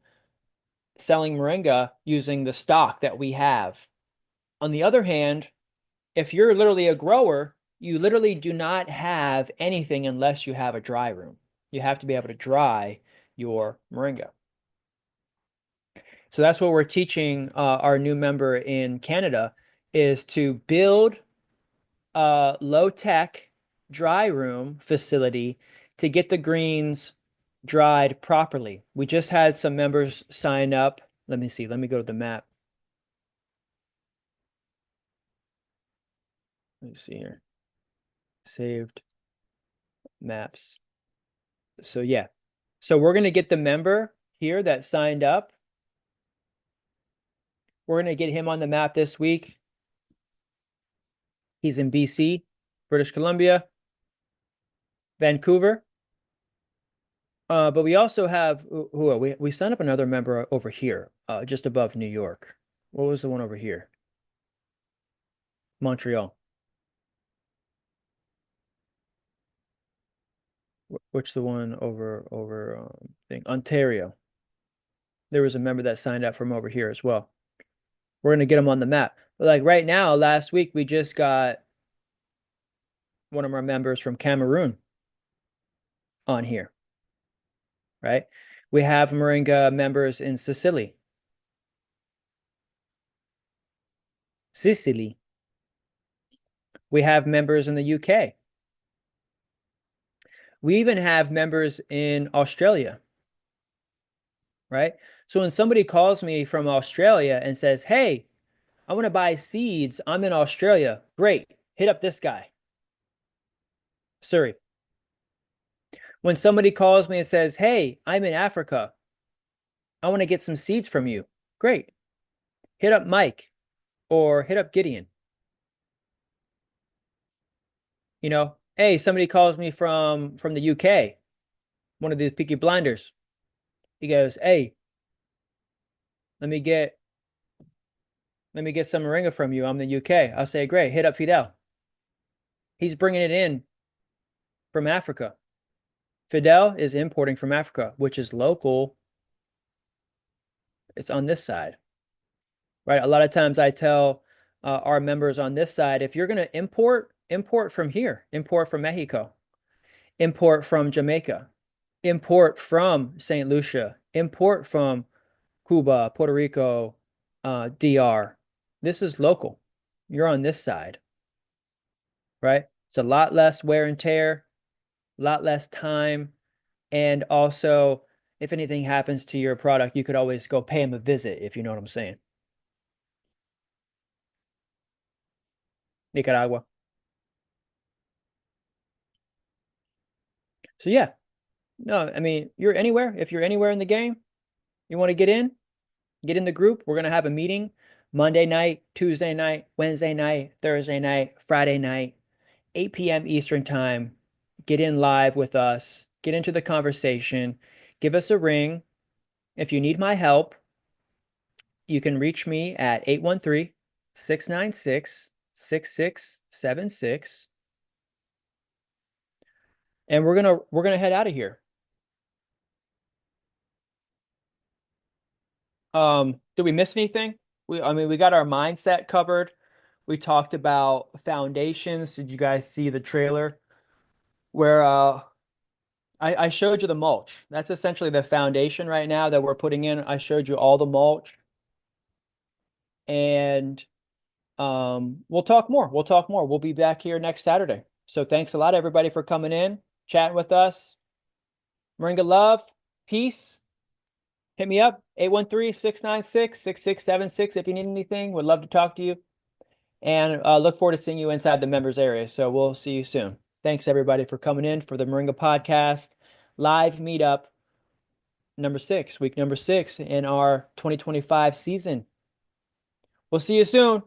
Speaker 1: moringa using the stock that we have. On the other hand, if you're literally a grower, you literally do not have anything unless you have a dry room. You have to be able to dry your moringa. So that's what we're teaching our new member in Canada is to build a low-tech dry room facility to get the greens dried properly. We just had some members sign up. Let me see. Let me go to the map. Let me see here. Saved maps. So yeah. So we're going to get the member here that signed up. We're going to get him on the map this week. He's in BC, British Columbia. Vancouver. But we also have who are we signed up another member over here, just above New York. What was the one over here? Montreal. Which the one over thing Ontario. There was a member that signed up from over here as well. We're gonna get them on the map. But like right now, last week we just got one of our members from Cameroon on here, right? We have Moringa members in Sicily. Sicily. We have members in the UK. We even have members in Australia, right? So when somebody calls me from Australia and says, hey, I want to buy seeds, I'm in Australia, great, hit up this guy, Surrey. When somebody calls me and says, hey, I'm in Africa, I want to get some seeds from you, great, hit up Mike or hit up Gideon. You know, hey, somebody calls me from the UK, one of these Peaky Blinders. He goes, hey, let me get some moringa from you. I'm in the UK. I'll say, great, hit up Fidel. He's bringing it in from Africa. Fidel is importing from Africa, which is local. It's on this side, right? A lot of times I tell our members on this side, if you're going to import from here, import from Mexico, import from Jamaica, import from St. Lucia, import from Cuba, Puerto Rico, DR. This is local. You're on this side, right? It's a lot less wear and tear, a lot less time. And also, if anything happens to your product, you could always go pay them a visit, if you know what I'm saying. Nicaragua. So yeah, no, I mean, you're anywhere. If you're anywhere in the game, you want to get in the group. We're going to have a meeting Monday night, Tuesday night, Wednesday night, Thursday night, Friday night, 8 p.m. Eastern time. Get in live with us, get into the conversation, give us a ring. If you need my help, you can reach me at 813-696-6676. And we're gonna head out of here. Did we miss anything? I mean, we got our mindset covered. We talked about foundations. Did you guys see the trailer where I showed you the mulch? That's essentially the foundation right now that we're putting in. I showed you all the mulch. And we'll talk more. We'll talk more. We'll be back here next Saturday. So thanks a lot, everybody, for coming in, chatting with us. Moringa love, peace. Hit me up, 813-696-6676 if you need anything. Would love to talk to you. And look forward to seeing you inside the members area. So we'll see you soon. Thanks, everybody, for coming in for the Moringa Podcast live meetup week number 6 in our 2025 season. We'll see you soon.